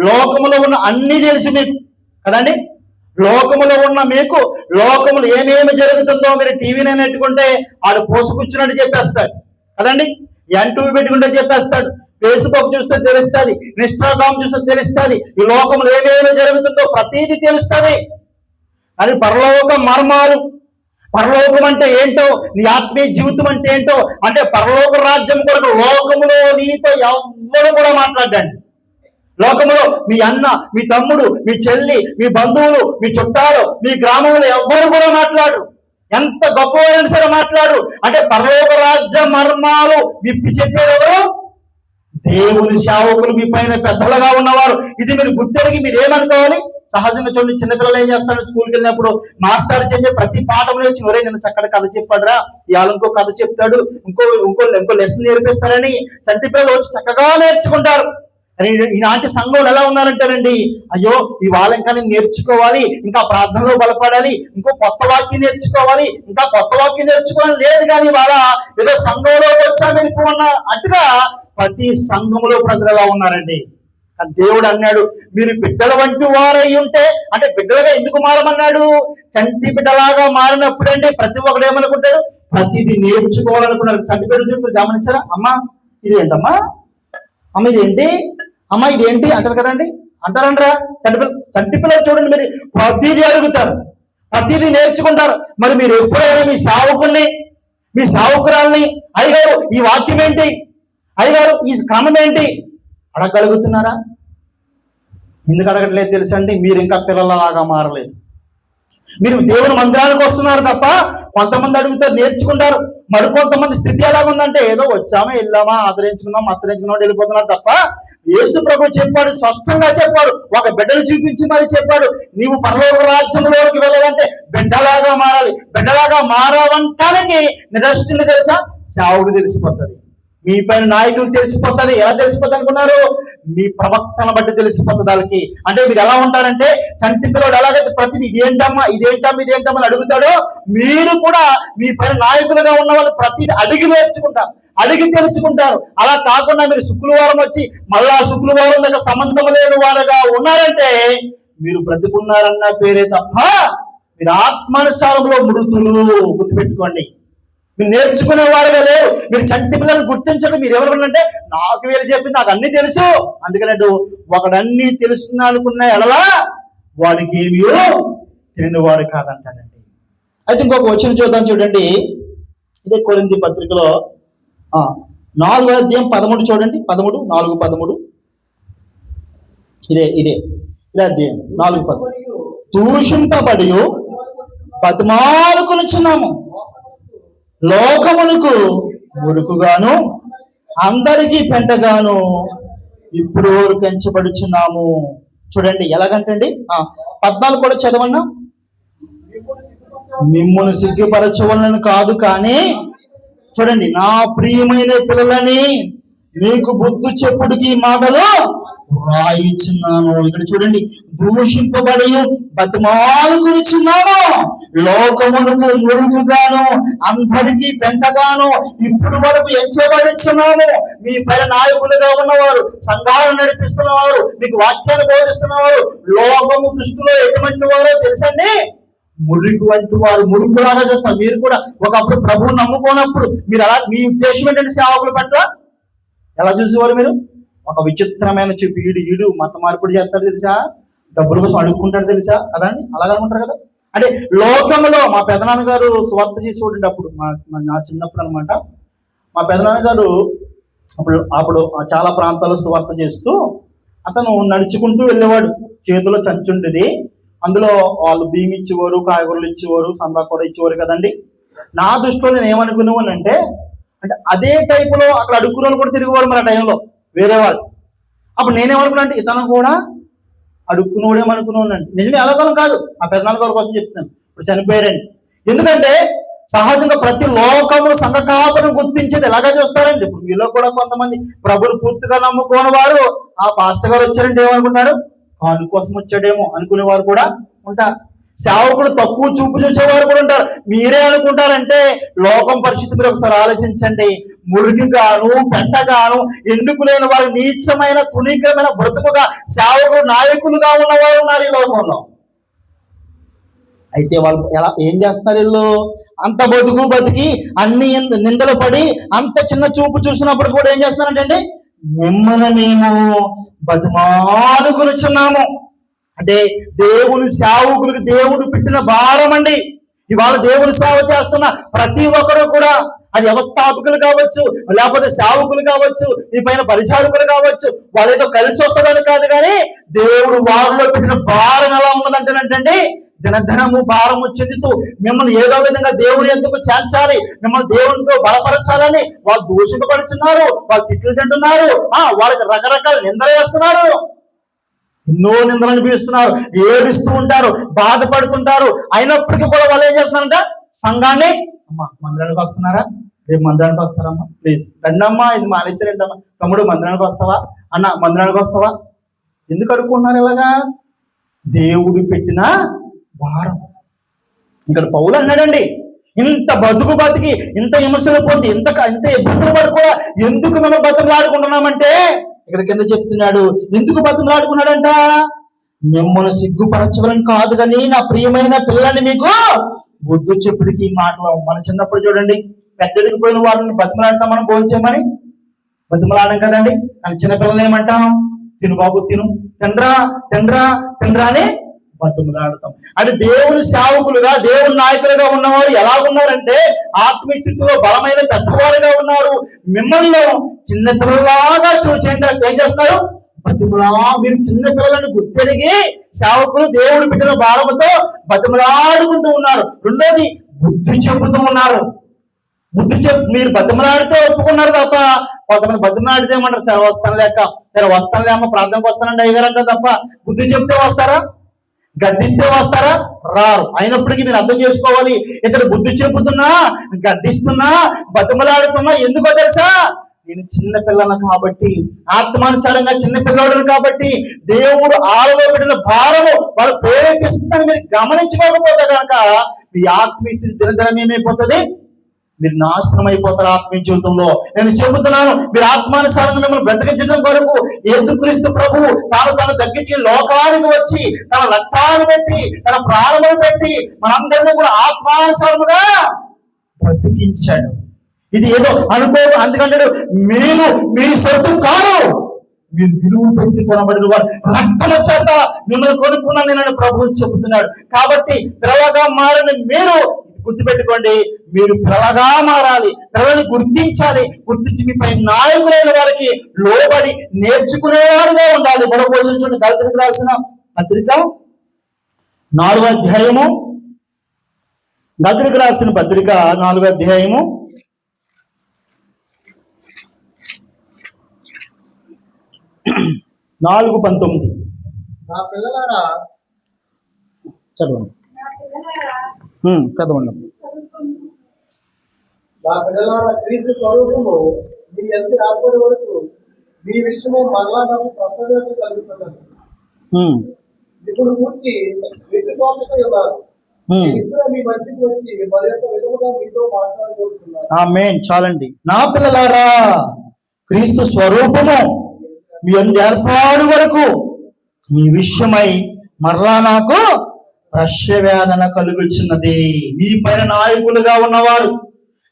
లోకములో ఉన్న అన్ని తెలుసు మీకు కదండి. లోకములో ఉన్న మీకు లోకములు ఏమేమి జరుగుతుందో మీరు టీవీని నెట్టుకుంటే ఆడు పోసుకొచ్చినట్టు చెప్పేస్తాడు కదండి. యూట్యూబ్ పెట్టుకుంటే చెప్పేస్తాడు, ఫేస్బుక్ చూస్తే తెలుస్తుంది, ఇన్స్టాగ్రామ్ చూస్తే తెలుస్తుంది. ఈ లోకములు ఏమేమి జరుగుతుందో ప్రతీది తెలుస్తుంది. అది పరలోక మర్మాలు. పరలోకం అంటే ఏంటో, నీ ఆత్మీయ జీవితం అంటే ఏంటో, అంటే పరలోక రాజ్యం కొరకు లోకములో నీతో ఎవ్వరు కూడా మాట్లాడండి. లోకములో మీ అన్న, మీ తమ్ముడు, మీ చెల్లి, మీ బంధువులు, మీ చుట్టాలు, మీ గ్రామంలో ఎవ్వరు కూడా మాట్లాడు. ఎంత గొప్పవారైనా సరే మాట్లాడు. అంటే పరలోక రాజ్య మర్మాలు విప్పి చెప్పేదెవరు? దేవుని సేవకులు, మీ పైన పెద్దలుగా ఉన్నవారు. ఇది మీరు గుర్తెరిగి మీరు ఏమనుకోవాలి? సహజంగా చూడండి, చిన్నపిల్లలు ఏం చేస్తారు? స్కూల్కి వెళ్ళినప్పుడు మాస్టర్ చెప్పే ప్రతి పాఠంలో వచ్చి ఒరే నేను చక్కటి కథ చెప్పాడురా, ఇవాళ ఇంకో కథ చెప్తాడు, ఇంకో లెసన్ నేర్పిస్తారని చంటి పిల్లలు వచ్చి చక్కగా నేర్చుకుంటారు. ఈనాటి సంఘంలో ఎలా ఉన్నారంటారండి, అయ్యో ఇవాళ ఇంకా నేను నేర్చుకోవాలి, ఇంకా ప్రార్థనలో బలపడాలి, ఇంకో కొత్త వాక్యం నేర్చుకోవాలి, ఇంకా కొత్త వాక్యం నేర్చుకోవాలని లేదు. కానీ ఇవాళ ఏదో సంఘంలో వచ్చా వెళ్ళిపోన్న అట్టుగా ప్రతి సంఘంలో ప్రజలు ఎలా ఉన్నారండి. దేవుడు అన్నాడు, మీరు బిడ్డల వంటి వారై ఉంటే, అంటే బిడ్డలుగా ఎందుకు మారమన్నాడు? చంటి బిడ్డలాగా మారినప్పుడండి ప్రతి ఒక్కడు ఏమనుకుంటాడు? ప్రతిదీ నేర్చుకోవాలనుకున్నాడు. చంటి బిడ్డ గమనించారా? అమ్మా ఇదేంటమ్మా, అమ్మ ఇదేంటి, అమ్మ ఇదేంటి అంటారు కదండి. అంటారంటారా? చంటి పిల్లలు చూడండి, మీరు ప్రతిదీ అడుగుతారు, ప్రతిదీ నేర్చుకుంటారు. మరి మీరు ఎప్పుడైనా మీ సావుకుని, మీ సావుకురాల్ని అయ్యగారు ఈ వాక్యం ఏంటి, అయ్యగారు ఈ క్రమం ఏంటి అడగలుగుతున్నారా? ఎందుకు అడగట్లేదు తెలుసండి? మీరు ఇంకా పిల్లలలాగా మారలేదు. మీరు దేవుని మందిరానికి వస్తున్నారు తప్ప కొంతమంది అడుగుతారు, నేర్చుకుంటారు. మరికొంతమంది స్థితి ఎలా ఉందంటే ఏదో వచ్చామా, వెళ్ళామా, ఆదరించుకున్నాం, వెళ్ళిపోతున్నారు తప్ప యేసు ప్రభు చెప్పాడు, స్పష్టంగా చెప్పాడు, ఒక బిడ్డను చూపించి మరి చెప్పాడు, నీవు పరలోక రాజ్యంలోకి వెళ్ళాలంటే బిడ్డలాగా మారాలి. బిడ్డలాగా మారాలంటానికి నిదర్శనం తెలుసా? సేవకుడు తెలిసిపోతుంది, మీ పైన నాయకులు తెలిసిపోతుంది. ఎలా తెలిసిపోతుంది అనుకున్నారు? మీ ప్రవక్తను బట్టి తెలిసిపోతుంది వాళ్ళకి. అంటే మీరు ఎలా ఉంటారంటే, చంటి పిల్లడు ఎలాగైతే ప్రతిదీ ఇదేంటమ్మా ఇదేంటమ్మా అని అడుగుతాడో, మీరు కూడా మీ పైన నాయకులుగా ఉన్న వాళ్ళు ప్రతిదీ అడిగి నేర్చుకుంటారు, అడిగి తెలుసుకుంటారు. అలా కాకుండా మీరు శుక్రవారం వచ్చి మళ్ళా శుక్రవారం దాకా సంబంధం లేని వారుగా ఉన్నారంటే మీరు బ్రతుకున్నారన్న పేరే తప్ప మీరు ఆత్మానుసారంలో మృతులు. గుర్తుపెట్టుకోండి. మీరు నేర్చుకునే వారుగా లేరు. మీరు చంటి పిల్లలను గుర్తించండి. మీరు ఎవరు నాకు వీళ్ళు చెప్పింది నాకు అన్ని తెలుసు అందుకన్నట్టు ఒకడన్నీ తెలుస్తుంది అనుకున్న ఎడలా వాడికి ఏమీ తెలియనివాడు కాదంటాడండి. అయితే ఇంకొక వచనం చూద్దాం చూడండి. ఇదే కొరింథీ పత్రికలో 4వ అధ్యాయం 13 చూడండి. 4:13 ఇదే అధ్యాయం 4:13. దూషింపబడి బతిమాలుకొనుచున్నాము, లోకమునకు మురుకుగాను అందరికీ పెంటగాను ఇప్పుడు కంచబడుచున్నాము. చూడండి ఎలాగంటండి. 14 కూడా చదవన్నా. మిమ్మును సిగ్గుపరచవలనని కాదు కానీ చూడండి, నా ప్రియమైన పిల్లలని మీకు బుద్ధి చెప్పుడికి మాటలు రాయిచున్నాను. ఇక్కడ చూడండి, దూషింపబడి బతిమాలుకొనుచున్నాను, లోకమునకు మురుగుగాను అందరికీ పెంటగాను ఇప్పుడు వరకు ఎంచబడుచున్నాము. మీ పైన నాయకులుగా ఉన్నవారు, సంఘాలను నడిపిస్తున్నవారు, మీకు వాక్యాన్ని బోధిస్తున్నవారు లోకము దృష్టిలో ఎటువంటి వారో తెలుసండి. మురికి వంటి వారు, మురుగులాగా చూస్తారు. మీరు కూడా ఒకప్పుడు ప్రభువు నమ్ముకోనప్పుడు మీరు అలా, మీ ఉద్దేశం ఏంటంటే సేవకుల పట్ల ఎలా చూసేవారు? మీరు ఒక విచిత్రమైన చెప్పి ఈడు మత మార్పిడి చేస్తాడు తెలుసా, డబ్బుల కోసం అడుక్కుంటాడు తెలుసా కదండి, అలాగే అనుకుంటారు కదా. అంటే లోకంలో మా పెదనాన్నగారు స్వార్థ చేసి ఉండేటప్పుడు నా చిన్నప్పుడు అనమాట, మా పెదనాన్నగారు అప్పుడు చాలా ప్రాంతాల్లో స్వార్థ చేస్తూ అతను నడుచుకుంటూ వెళ్ళేవాడు. చేతిలో సంచి ఉండేది, అందులో వాళ్ళు బియ్యం ఇచ్చేవారు, కాయగూరలు ఇచ్చేవారు, సందా కూడా ఇచ్చేవారు కదండి. నా దృష్టిలో నేను ఏమనుకునేవాడిని అంటే అదే టైపులో అక్కడ అడుక్కునే కూడా తిరిగేవాడు మన టైంలో వేరే వాళ్ళు. అప్పుడు నేనేమనుకున్నా అంటే ఇతను కూడా అడుక్కునేవాడేమనుకున్నాను. నిజమే, అలాగలం కాదు, ఆ పెద్దనాన్న గారి కోసం చెప్తాను. ఇప్పుడు చనిపోయారండి. ఎందుకంటే సహజంగా ప్రతి లోకము సంఘ కాపును గుర్తించేది ఎలాగా చూస్తారండి. ఇప్పుడు మీలో కూడా కొంతమంది ప్రభులు పూర్తిగా నమ్ముకోని వారు ఆ పాస్టర్ గారు వచ్చారంటే ఏమనుకుంటారు, కాను కోసం వచ్చాడేమో అనుకునేవారు కూడా ఉంటారు. సేవకుడు తక్కువ చూపు చూసేవారు కూడా ఉంటారు. మీరే అనుకుంటారంటే లోకం పరిస్థితి మీరు ఒకసారి ఆలోచించండి. మురికిగాను పెంటగాను ఎండుకులేని వారు నీచమైన తుణీకరమైన బ్రతుకుగా సేవకుడు నాయకులుగా ఉన్నవారు ఉన్నారు ఈ లోకంలో. అయితే వాళ్ళు ఏం చేస్తున్నారు? వీళ్ళు అంత బతికి అన్ని నిందలు పడి అంత చిన్న చూపు చూసినప్పుడు కూడా ఏం చేస్తున్నారంటే మిమ్మల్ని మేము బతిమాలుకొనుచున్నాము. అంటే దేవుని సేవకులకు దేవుడు పెట్టిన భారం అండి. ఇవాళ దేవుని సేవ చేస్తున్న ప్రతి ఒక్కరు కూడా, అది వ్యవస్థాపకులు కావచ్చు, లేకపోతే సేవకులు కావచ్చు, ఈ పైన పరిచారకులు కావచ్చు, వాళ్ళు ఏదో కలిసి వస్తుందని కాదు, కానీ దేవుడు వారిలో పెట్టిన భారం ఎలా ఉన్నదంటేనంటండి, దినదినము భారము చెందుతూ మిమ్మల్ని ఏదో విధంగా దేవుని ఎందుకు చేర్చాలి, మిమ్మల్ని దేవునితో బలపరచాలని వాళ్ళు దూషింపబడుతున్నారు, వాళ్ళు తిట్లు తింటున్నారు, వాళ్ళకి రకరకాల నిందలు వేస్తున్నారు, ఎన్నో నిందలు అనిపిస్తున్నారు, ఏడుస్తూ ఉంటారు, బాధపడుతుంటారు. అయినప్పటికీ కూడా వాళ్ళు ఏం చేస్తున్నారంట, సంఘాన్ని మందిరానికి వస్తున్నారా, రేపు మందిరానికి వస్తారమ్మా, ప్లీజ్ రండమ్మా, ఇది మానేస్తారేంటమ్మా, తమ్ముడు మందిరానికి వస్తావా, అన్న మందిరానికి వస్తావా, ఎందుకు అడుగుకున్నారు ఇలాగా? దేవుడు పెట్టిన భారం. ఇక్కడ పౌలు అన్నాడండి, ఇంత బతికి ఇంత విమర్శలు పొంది ఇంత ఇబ్బందులు పడి కూడా ఎందుకు మేము బతుకులాడుకుంటున్నామంటే ఇక్కడ కింద చెప్తున్నాడు, ఎందుకు బతుకులాడుకున్నాడంట, మిమ్మల్ని సిగ్గుపరచవలని కాదు కానీ నా ప్రియమైన పిల్లల్ని మీకు బుద్ధి చెప్పుడికి మాటలు. మన చిన్నప్పుడు చూడండి, పెద్దడికి పోయిన వారిని బతిమలాడతాం, మనం భోంచేయమని బతిమలాడడం కదండి. కానీ చిన్నపిల్లలు ఏమంటాం, తిను బాబు తిను, తినరా తినరా తినరా అని బతుములాడతాం. అంటే దేవుని సేవకులుగా దేవుని నాయకులుగా ఉన్నవారు ఎలా ఉన్నారంటే ఆత్మీయ స్థితిలో బలమైన పెద్దవారుగా ఉన్నారు. మిమ్మల్ని చిన్న పిల్లలాగా చూసేంటే ఏం చేస్తున్నారు, బతిమలా. మీరు చిన్న పిల్లలను గుర్తెరిగి సేవకులు దేవుడు పెట్టిన భారముతో బతిమలాడుకుంటూ ఉన్నారు. రెండోది బుద్ధి చెబుతూ ఉన్నారు. మీరు బతిమలాడితే ఒప్పుకున్నారు తప్ప కొంతమంది బతిమలాడితే ఏమంటారు, వస్తాను లేక సరే వస్తానులే అమ్మ ప్రార్థనకు వస్తానండి అయ్యగారంటే తప్ప బుద్ధి చెప్తే వస్తారా, గద్దిస్తే వస్తారా, రారు. అయినప్పటికీ మీరు అర్థం చేసుకోవాలి, ఇతడు బుద్ధి చెబుతున్నా, గద్దిస్తున్నా, బతిమలాడుతున్నా ఎందుకో తెలుసా, నేను చిన్న పిల్లలను కాబట్టి, ఆత్మానుసారంగా చిన్న పిల్లవాడును కాబట్టి దేవుడు ఆలో పెట్టిన భారము వాళ్ళు ప్రేరేపిస్తుందని మీరు గమనించుకోకపోతే కనుక మీ ఆత్మీయ స్థితి దినదినం ఏమైపోతుంది, మీరు నాశనం అయిపోతారు ఆత్మీయ జీవితంలో. నేను చెబుతున్నాను, మీరు ఆత్మానుసారంగా మిమ్మల్ని బ్రతికించడం కొరకు యేసుక్రీస్తు ప్రభువు తాను తగ్గించి లోకానికి వచ్చి తన రక్తాన్ని పెట్టి తన ప్రాణములు పెట్టి మనందరినీ కూడా ఆత్మానుసారముగా బ్రతికించాడు. ఇది ఏదో అనుకో, అందుకంటే మీరు మీ సొత్తు కాదు, మీరు విలువ పెట్టి కొనబడిన వారు, రక్తమ చేత మిమ్మల్ని కొనుక్కున్నాను నేను ప్రభువు చెబుతున్నాడు. కాబట్టి పిల్లగా మారని మీరు గుర్తుపెట్టుకోండి, మీరు పిల్లగా మారాలి, పిల్లల్ని గుర్తించాలి, గుర్తించి మీపై నాయకులైన వారికి లోబడి నేర్చుకునేవారుగా ఉండాలి. మరో పోషించండి గలతీయులకు రాసిన పత్రిక 4వ అధ్యాయము, గలతీయులకు రాసిన పత్రిక 4వ అధ్యాయము 4:19. నా పిల్లలారా చదవండి, చదవండి. నా పిల్లలారా, క్రీస్తు స్వరూపము మీ ఎంత ఏర్పడే వరకు మీ విషయమై మరలా నాకు ప్రసవేత కలుగుతున్నది. ఇప్పుడు కూర్చి విద్యుతోషకై ఉన్నారు. ఇప్పుడు మీ మధ్యకి వచ్చి మరి యొక్క విధముగా మీతో మాట్లాడబోతున్నాను. ఆమేన్. చాలండి. నా పిల్లలారా, క్రీస్తు స్వరూపము మీ అందు ఏర్పాటు వరకు మీ విషయమై మరలా నాకు ప్రశ్యవేదన కలుగుచున్నది. మీ పైన నాయకులుగా ఉన్నవారు,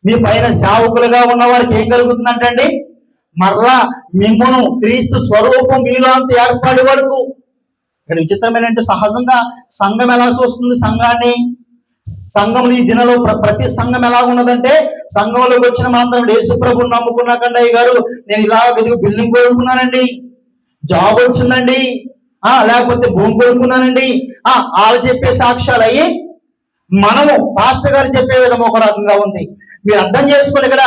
మీ పైన సేవకులుగా ఉన్నవారికి ఏం కలుగుతుందంటండి? మరలా మిమ్మును క్రీస్తు స్వరూపం మీలో అంత ఏర్పాటు వరకు. ఇక్కడ విచిత్రమేనంటే, సహజంగా సంఘం ఎలా చూస్తుంది సంఘాన్ని? సంఘం ఈ దినలో ప్రతి సంఘం ఎలా ఉన్నదంటే, సంఘంలోకి వచ్చిన మాత్రం యేసుప్రభుని నమ్ముకున్నాకండి అయ్య గారు, నేను ఇలా బిల్డింగ్ కొనుక్కున్నానండి, జాబ్ వచ్చిందండి, లేకపోతే భూమి కొనుక్కున్నానండి, వాళ్ళు చెప్పే సాక్ష్యాలు అయ్యి మనము పాస్టర్ గారు చెప్పే విధం ఒక రకంగా ఉంది. మీరు అర్థం చేసుకోండి, ఇక్కడ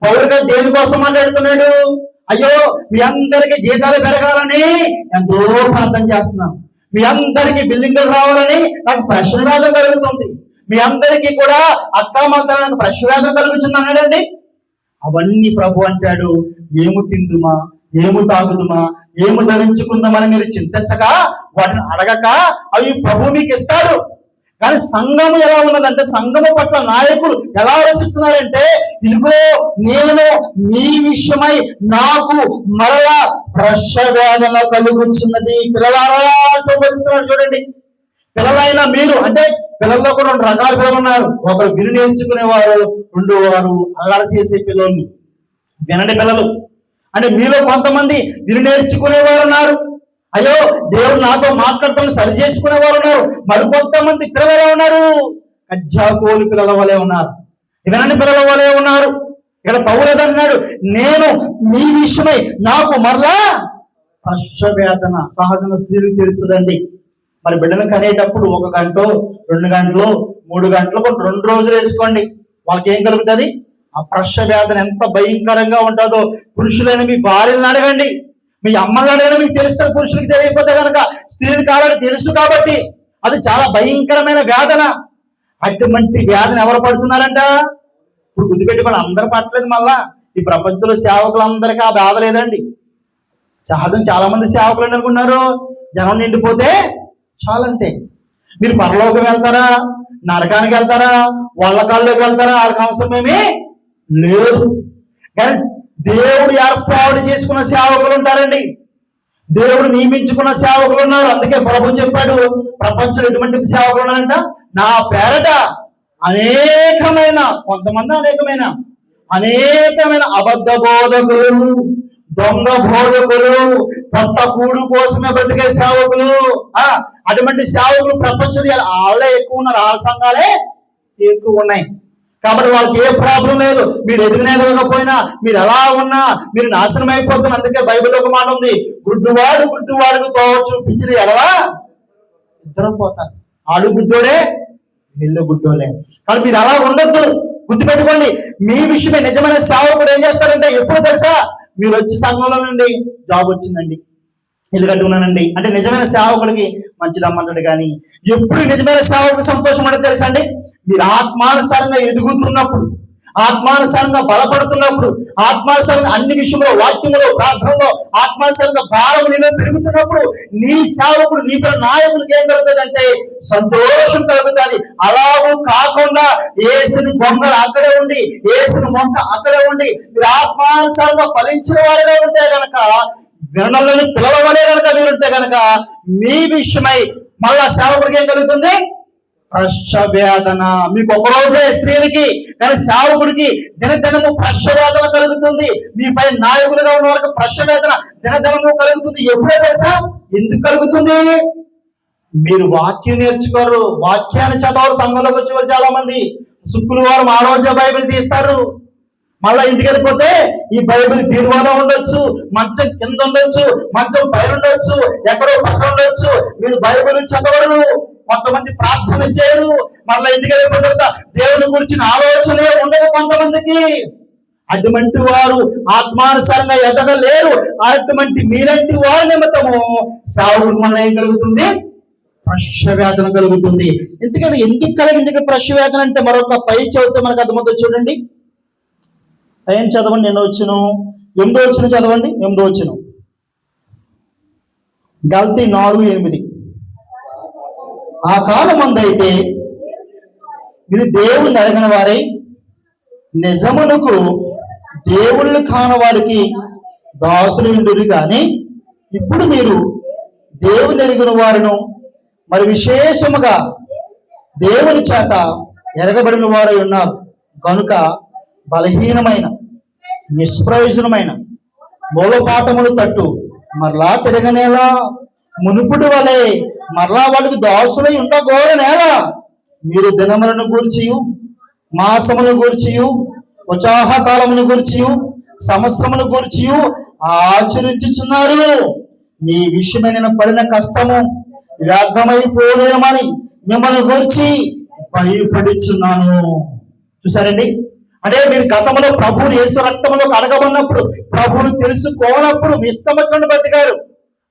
పౌలు గారు దేనికోసం మాట్లాడుతున్నాడు? అయ్యో మీ అందరికి జీతాలు పెరగాలని ఎంతో ప్రార్థన చేస్తున్నాను, మీ అందరికి బిల్డింగ్లు రావాలని నాకు ప్రశ్నవేదం కలుగుతుంది, మీ అందరికీ కూడా అక్కామక్కలు నాకు ప్రశ్నవేదం కలుగుతుంది అన్నాడండి. అవన్నీ ప్రభు అంటాడు, ఏము తిందుమా, ఏము తాగుదుమా, ఏము ధరించుకుందామని మీరు చింతించక, వాటిని అడగక అవి ప్రభు మీకు ఇస్తాడు. కానీ సంఘము ఎలా ఉన్నదంటే, సంఘము పట్ల నాయకులు ఎలా ఆలోచిస్తున్నారంటే, ఇదిగో నేను మీ విషయమై నాకు మరలా ప్రశ్నవేదన కలుగుతున్నది. పిల్లలారా చూడండి, పిల్లలైనా మీరు అంటే పిల్లల్లో కూడా 2 రకాల పిల్లలు ఉన్నారు. ఒకరు విని నేర్చుకునేవారు, 2 వారు అల్లరి చేసే పిల్లలు, వినండి పిల్లలు. అంటే మీలో కొంతమంది విని నేర్చుకునేవారు ఉన్నారు, అయ్యో దేవుడు నాతో మాట్లాడుతాను సరి చేసుకునేవారు ఉన్నారు. మరికొంతమంది పిల్లలు ఉన్నారు, కజ్జాకోలు పిల్లల వలె ఉన్నారు, వినండి పిల్లల వలె ఉన్నారు. ఇక్కడ పౌలు అన్నాడు, నేను మీ విషయమై నాకు మరలా ప్రశ్నవేదన. సహజంగా స్త్రీలకు తెలుస్తుందండి, మరి బిడ్డను కనేటప్పుడు 1 గంట 2 గంటలు 3 గంటలు 2 రోజులు వేసుకోండి, వాళ్ళకి ఏం కలుగుతుంది? ఆ ప్రశ్నవేదన ఎంత భయంకరంగా ఉంటుందో. పురుషులైన మీ భార్యలను అడగండి, మీ అమ్మల్ని అడగండి, మీకు తెలుస్తుంది. పురుషులకి తెలియకపోతే కనుక స్త్రీలు కావాలని తెలుసు కాబట్టి అది చాలా భయంకరమైన వేదన. అటువంటి వేదన ఎవరు పడుతున్నారంట? ఇప్పుడు గుర్తుపెట్టుకోండి, అందరూ పట్టలేదు. మళ్ళా ఈ ప్రపంచంలో సేవకులందరికీ ఆ బాధ లేదండి. సహజం చాలా మంది సేవకులు అనుకున్నారు, జనం నిండిపోతే చాలంతే. మీరు పరలోకం వెళ్తారా, నరకానికి వెళ్తారా, వాళ్ళ కాళ్ళలోకి వెళ్తారా, వాళ్ళకి అవసరం ఏమీ లేదు. కానీ దేవుడు ఏర్పాటు చేసుకున్న సేవకులు ఉంటారండి, దేవుడు నియమించుకున్న సేవకులు ఉన్నారు. అందుకే ప్రభు చెప్పాడు, ప్రపంచంలో ఎటువంటి సేవకులు ఉన్నారంట? నా పేరట అనేకమైన, కొంతమంది అనేకమైన అబద్ధ బోధకులు, దొంగ బోధకులు, పొట్టకూడు కోసమే బ్రతికే సేవకులు, అటువంటి సేవకులు ప్రపంచంలో వాళ్ళే ఎక్కువ ఉన్నారు, వాళ్ళ సంఘాలే ఎక్కువ ఉన్నాయి. కాబట్టి వాళ్ళకి ఏ ప్రాబ్లం లేదు. మీరు ఎదుగునేదకపోయినా, మీరు ఎలా ఉన్నా మీరు నాశనం అయిపోతున్నారు. అందుకే బైబిల్ ఒక మాట ఉంది, గుడ్డువాడుకు తోవ చూపించిన ఎడవా ఇద్దరు పోతారు. ఆడు గుడ్డోడే, వీళ్ళు గుడ్డోలే. కానీ మీరు అలా ఉండొద్దు. గుర్తుపెట్టుకోండి, మీ విషయమే నిజమైన సేవకుడు ఏం చేస్తారంటే, ఎప్పుడు తెలుసా? మీరు వచ్చి సంఘంలో నుండి జాబ్ వచ్చిందండి, ఇల్లు కట్టుకున్నానండి అంటే నిజమైన సేవకుడికి మంచిదమ్మంటాడు. కానీ ఎప్పుడు నిజమైన సేవకుడికి సంతోషం అంటే తెలుసా అండి? మీరు ఆత్మానుసారంగా ఎదుగుతున్నప్పుడు, ఆత్మానుసారంగా బలపడుతున్నప్పుడు, ఆత్మానుసారంగా అన్ని విషయంలో, వాక్యంలో, ప్రార్థనలో ఆత్మానుసారంగా భారం నీలో పెరుగుతున్నప్పుడు నీ సేవకుడు, నీ నాయకుడికి ఏం కలుగుతుంది అంటే సంతోషం కలుగుతుంది. అలాగూ కాకుండా యేసుని బొమ్మలు అక్కడే ఉండి, యేసుని మొక్క అక్కడే ఉండి మీరు ఆత్మానుసారంగా ఫలించిన వారిగా ఉంటే గనక, వినడంలోని పిల్లల వలే కనుక మీరుంటే గనక మీ విషయమై మళ్ళా సేవకుడికి ఏం కలుగుతుంది? ప్రసవేదన. మీకు ఒక రోజే స్త్రీలకి, కానీ సేవకుడికి దినదినము ప్రసవేదన కలుగుతుంది. మీపై నాయకులుగా ఉన్న వారికి ప్రసవేదన దినదినము కలుగుతుంది. ఎప్పుడో తెలుసా ఎందుకు కలుగుతుంది? మీరు వాక్యం నేర్చుకోరు, వాక్యాన్ని చదవరు. సంఘంలోకి వచ్చి చాలా మంది శుక్రవారం ఆ రోజే బైబిల్ తీస్తారు, మళ్ళా ఇంటికి వెళ్ళిపోతే ఈ బైబిల్ బీరువాలో ఉండొచ్చు, మంచం కింద ఉండొచ్చు, మంచం పైన ఉండొచ్చు, ఎక్కడో పక్కన ఉండొచ్చు. మీరు బైబిల్ చదవరు, కొంతమంది ప్రార్థన చేయరు, మళ్ళీ ఇంటికి వెళ్ళిపోతే దేవుని గురించిన ఆలోచనే ఉండదు కొంతమందికి. అటువంటి వారు ఆత్మానుసారంగా ఎదగలేరు. అటువంటి మీలాంటి వారి నిమిత్తము సావుడు మన ఏం కలుగుతుంది? ప్రసవేదన కలుగుతుంది. ఎందుకంటే ఎందుకు కలిగింది ఇక్కడ ప్రసవేదన అంటే? మరొక పై చదివితే మనకు అర్థమవుతుంది. చూడండి, పైన చదవండి. 8వ వచనం చదవండి. 8వ వచనం, గల్తీ 4:8. ఆ కాలం మందైతే మీరు దేవుణ్ణి అడగని వారై నిజమునకు దేవుళ్ళు కాని వారికి దాసులు ఉండురు, కానీ ఇప్పుడు మీరు దేవుని ఎరిగిన వారును మరి విశేషముగా దేవుని చేత ఎరగబడిన వారై ఉన్నారు కనుక బలహీనమైన నిష్ప్రయోజనమైన మూలపాఠములు తట్టు మరలా తిరగనేలా, మునుపుడు వలె మరలా వాటికి దాసులై ఉండగోరనేలా మీరు దినములను గూర్చియు మాసములను గూర్చియు ఉత్సాహకాలమును గూర్చియు సంవత్సరమును గూర్చియు ఆచరించుచున్నారు. మీ విషయమై నేను పడిన కష్టము వ్యర్థమైపోలేమని మిమ్మల్ని గూర్చి భయపడుచున్నాను. చూసారండి, అంటే మీరు గతంలో ప్రభువుని యేసు రక్తంలో అడగబడినప్పుడు, ప్రభువుని తెలుసుకోనప్పుడు మీ ఇష్టం వచ్చినట్టు బతికారు.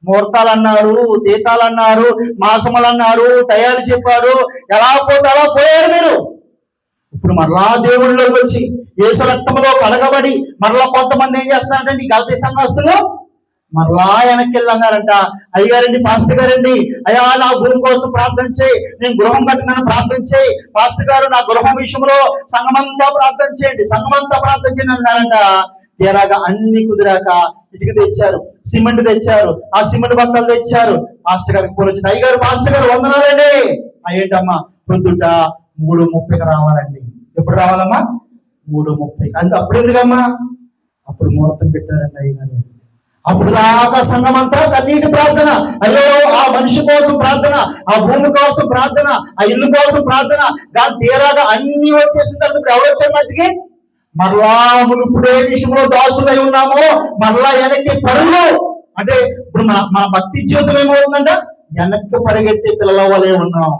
ముహూర్తాలు అన్నారు, తీతాలు అన్నారు, మాసములు అన్నారు, టయాలు చెప్పారు, ఎలా పోతే అలా పోయారు మీరు. ఇప్పుడు మరలా దేవుళ్ళలోకి వచ్చి యేసు రక్తంలో కడగబడి మరలా కొంతమంది ఏం చేస్తున్నారంటే ఈ గల్తీ సంఘస్థులు మరలా వెనక్కి వెళ్ళన్నారంట. అయ్యారండి, పాస్టర్ గారండి, అయ్యా నా భూమి కోసం ప్రార్థన చేయి, నేను గృహం కట్టినని ప్రార్థన చేయి, పాస్టర్ గారు నా గృహం విషయంలో సంఘమంతా ప్రార్థన చేయండి, సంఘమంతా ప్రార్థన చేయండి అన్నారంట. తీరాగా అన్ని కుదిరాక ఇటుక తెచ్చారు, సిమెంట్ తెచ్చారు, ఆ సిమెంట్ బత్తలు తెచ్చారు. పాస్టర్ గారికి ఫోన్ వచ్చింది, అయ్యగారు పాస్టర్ గారు వందనాలండి. అయ్యేంటమ్మా పొద్దుట 3:30కి రావాలండి. ఎప్పుడు రావాలమ్మా? 3:30. అంటే అప్పుడు ఎందుకమ్మా? అప్పుడు ముహూర్తం పెట్టారండి అయ్యగారు. అప్పుడు దాకా సంఘం అంతా కన్నీటి ప్రార్థన, అయ్యో ఆ మనిషి కోసం ప్రార్థన, ఆ భూమి కోసం ప్రార్థన, ఆ ఇల్లు కోసం ప్రార్థన. దాని తీరాగా అన్ని వచ్చేసిన తర్వాత ఇప్పుడు ఎవరు వచ్చారు మధ్యకి? మరలా మునుపుడే విషయంలో దాసులై ఉన్నాము, మరలా వెనక్కి పరుగు. అంటే ఇప్పుడు మన భక్తి జీవితం ఏమవుతుందంట? వెనక్కి పరిగెత్తే పిల్లల వలె ఉన్నాం.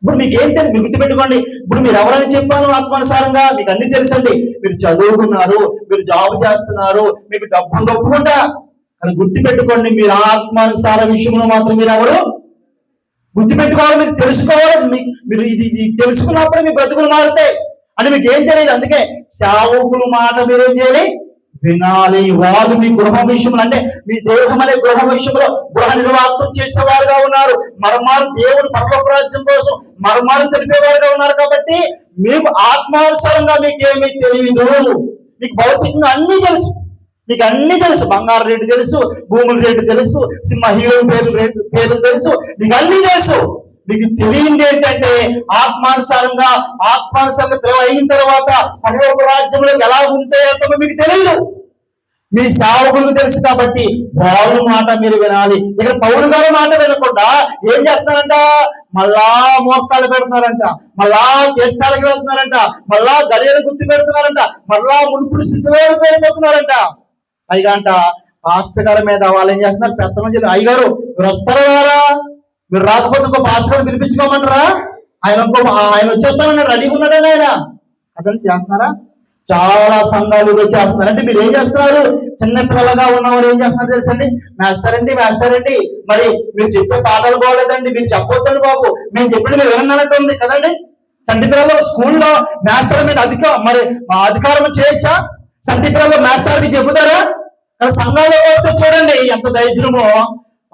ఇప్పుడు మీకు ఏం తెలుసు? మీకు గుర్తుపెట్టుకోండి, ఇప్పుడు మీరు ఎవరని చెప్పాను ఆత్మానుసారంగా? మీకు అన్ని తెలుసండి. మీరు చదువుకున్నారు, మీరు జాబ్ చేస్తున్నారు, మీకు డబ్బులు ఒప్పుకుంటా, కానీ గుర్తుపెట్టుకోండి, మీరు ఆత్మానుసార విషయంలో మాత్రం మీరు ఎవరు గుర్తుపెట్టుకోవాలి, మీరు తెలుసుకోవాలి. మీరు ఇది తెలుసుకున్నప్పుడు మీ బ్రతుకులు మారుతాయి అని మీకు ఏం తెలియదు. అందుకే సేవకుల మాట మీరు ఏం చేయాలి? వినాలి. వాళ్ళు మీ గృహ విషయంలో, అంటే మీ దేహం అనే గృహ విషయంలో గృహ నిర్వాహకం చేసేవారుగా ఉన్నారు. మర్మాలు దేవుడు పరలోక రాజ్యం కోసం మర్మాలు తెలిపేవారుగా ఉన్నారు. కాబట్టి మీకు ఆత్మానుసారంగా మీకేమీ తెలియదు. మీకు భౌతికంగా అన్ని తెలుసు, మీకు అన్ని తెలుసు. బంగారు రేటు తెలుసు, భూముల రేటు తెలుసు, సినిమా హీరో పేరు తెలుసు, మీకు అన్ని తెలుసు. మీకు తెలియంది ఏంటంటే ఆత్మానుసారంగా పిలువ అయిన తర్వాత పరలోక రాజ్యంలోకి ఎలా ఉంటాయో మీకు తెలియదు. మీ సేవకులకు తెలుసు కాబట్టి వాళ్ళ మాట మీరు వినాలి. ఇక్కడ పౌలు గారి మాట వినకుండా ఏం చేస్తున్నారంట? మళ్ళా మోస్తాలు పెడుతున్నారంట, మళ్ళా తీర్థాలకు వెళ్తున్నారంట, మళ్ళా గడియలు గుర్తు పెడుతున్నారంట, మళ్ళా మునుపుడు స్థితిలోకి వెళ్ళిపోతున్నారంట. పైగా అంట పాస్టర్ గారి మీద వాళ్ళు ఏం చేస్తున్నారు? పెద్ద అయ్యగారు మీరు వస్తారా? మీరు రాకపోతే ఇంకో పాస్టర్ గారిని పిలిపించుకోమంటారా? ఆయన వచ్చేస్తానన్నాడు, రెడీగా ఉన్నాడండి ఆయన. అతను చేస్తున్నారా? చాలా సంఘాలు చేస్తున్నారు. అంటే మీరు ఏం చేస్తున్నారు? చిన్న పిల్లలుగా ఉన్నవారు ఏం చేస్తున్నారు తెలుసండి? మాస్టర్ అండి మరి మీరు చెప్పే పాటలు బాగోలేదండి, మీరు చెప్పొద్దండి బాబు, మేము చెప్పిన మీరు వినన్నట్టు ఉంది కదండి. సంటి పిల్లలు స్కూల్లో మాస్టర్ మీద అధికారం చేయొచ్చా? సంటి పిల్లలు మాస్టర్కి చెబుతారా? కానీ సంఘాల్లో వస్తే చూడండి ఎంత దరిద్రమో.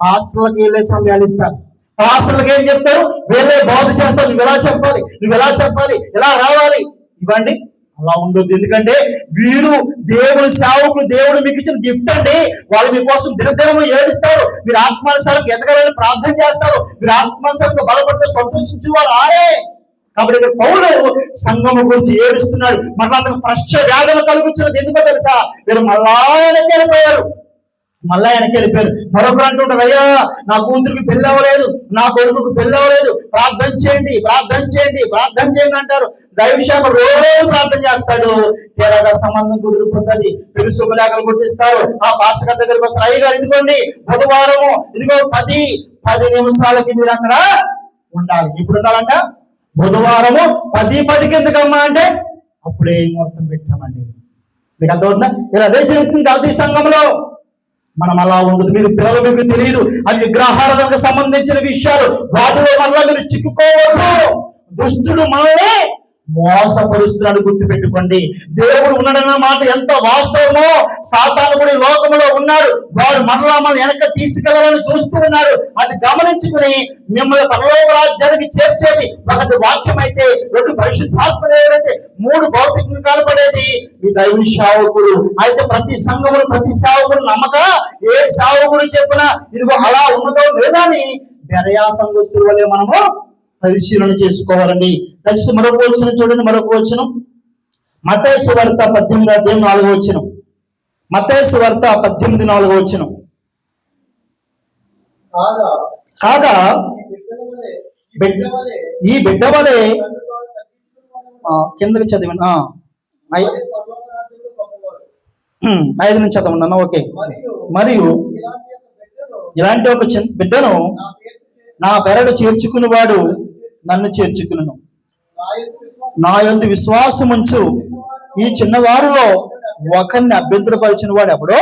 పాస్టర్లకు వెళ్ళే సమయాలు ఇస్తారు, పాస్టర్లకు ఏం చెప్తారు? వీళ్ళే బోధ చేస్తారు, నువ్వు ఎలా చెప్పాలి, నువ్వు ఎలా చెప్పాలి, ఎలా రావాలి. ఇవ్వండి, అలా ఉండొద్దు. ఎందుకంటే వీరు దేవుని సేవకులు, దేవుడు మీకు ఇచ్చిన గిఫ్ట్ అండి. వాళ్ళు మీకోసం దినదినము ఏడుస్తారు, మీరు ఆత్మానుసారం ఎదగాలని ప్రార్థన చేస్తారు, మీరు ఆత్మానుసారంగా బలపడితే సంతోషించేవారు ఆరే. కాబట్టి ఇక్కడ పౌలు సంఘము గురించి ఏడుస్తున్నాడు. మళ్ళా అతను ప్రశ్న వేదన కలుగుతున్నది. ఎందుకో తెలుసా? వీరు మళ్ళా వెనకెళ్ళిపోయారు. మరొకరు అంటుంటారు, అయ్యా నా కూతురికి పెళ్ళి అవ్వలేదు, నా కొడుకుకి పెళ్ళి అవ్వలేదు, ప్రార్థన చేయండి, ప్రార్థన చేయండి, ప్రార్థన చేయండి అంటారు. దైవశాఖ రోజు ప్రార్థన చేస్తాడు, తీరాగా సంబంధం కుదిరిపోతుంది, పెళ్లి శుభలేఖలు కొట్టిస్తారు. ఆ పాస్టర్ గారి దగ్గరికి వస్తారు, అయ్యగారు ఇదిగోండి బుధవారము, ఇదిగో 10 నిమిషాలకి మీరు అక్కడ ఉండాలి. ఇప్పుడు ఉండాలంట బుధవారము 10 ఎందుకమ్మా అంటే అప్పుడే ముహూర్తం పెట్టామండి. మీకు అర్థమవుతుందా? ఇలా అదే జరుగుతుంది గల్తీ సంఘంలో. మనం అలా ఉండదు. మీరు పిల్లలు, మీకు తెలియదు అది విగ్రహాలకు సంబంధించిన విషయాలు, వాటిలో మళ్ళా మీరు చిక్కుకోవద్దు. దుష్టుడు మనల్ని మోసపరుస్తున్నాడు, గుర్తుపెట్టుకోండి. దేవుడు ఉన్నాడన్న మాట ఎంత వాస్తవమో, సాతాను కూడా లోకంలో ఉన్నాడు, వాడు మనల్ని వెనక తీసుకెళ్లాలని చూస్తూ ఉన్నాడు. అది గమనించుకుని మిమ్మల్ని పరలోక రాజ్యానికి చేర్చేది ఒకటి వాక్యం అయితే, 2 పరిశుద్ధాత్మ దేవుడైతే, 3 భౌతికంగా కనపడేది ఈ దైవ సేవకుడు. అయితే ప్రతి సంఘములు, ప్రతి సేవకుడు నమ్మక ఏ సేవకుడు చెప్పినా ఇదిగో అలా ఉన్నదో లేదా అని బెరయా సంఘస్థుల వల్లే మనము పరిశీలన చేసుకోవాలండి. దయచేసి మరొక వచనం చూడండి, మరొక వచనం మత్తయి సువార్త 18:4. మత్తయి సువార్త 18:4. కాగా ఈ బిడ్డ వలె కిందకి చదివండి. 5 నుంచి చదవండి. ఓకే. మరియు ఇలాంటి ఒక బిడ్డను నా పెరడు చేర్చుకునేవాడు నన్ను చేర్చుకును. నా యందు విశ్వాసముంచు ఈ చిన్నవారిలో ఒకరిని అభ్యంతరపరిచిన వాడు ఎవడో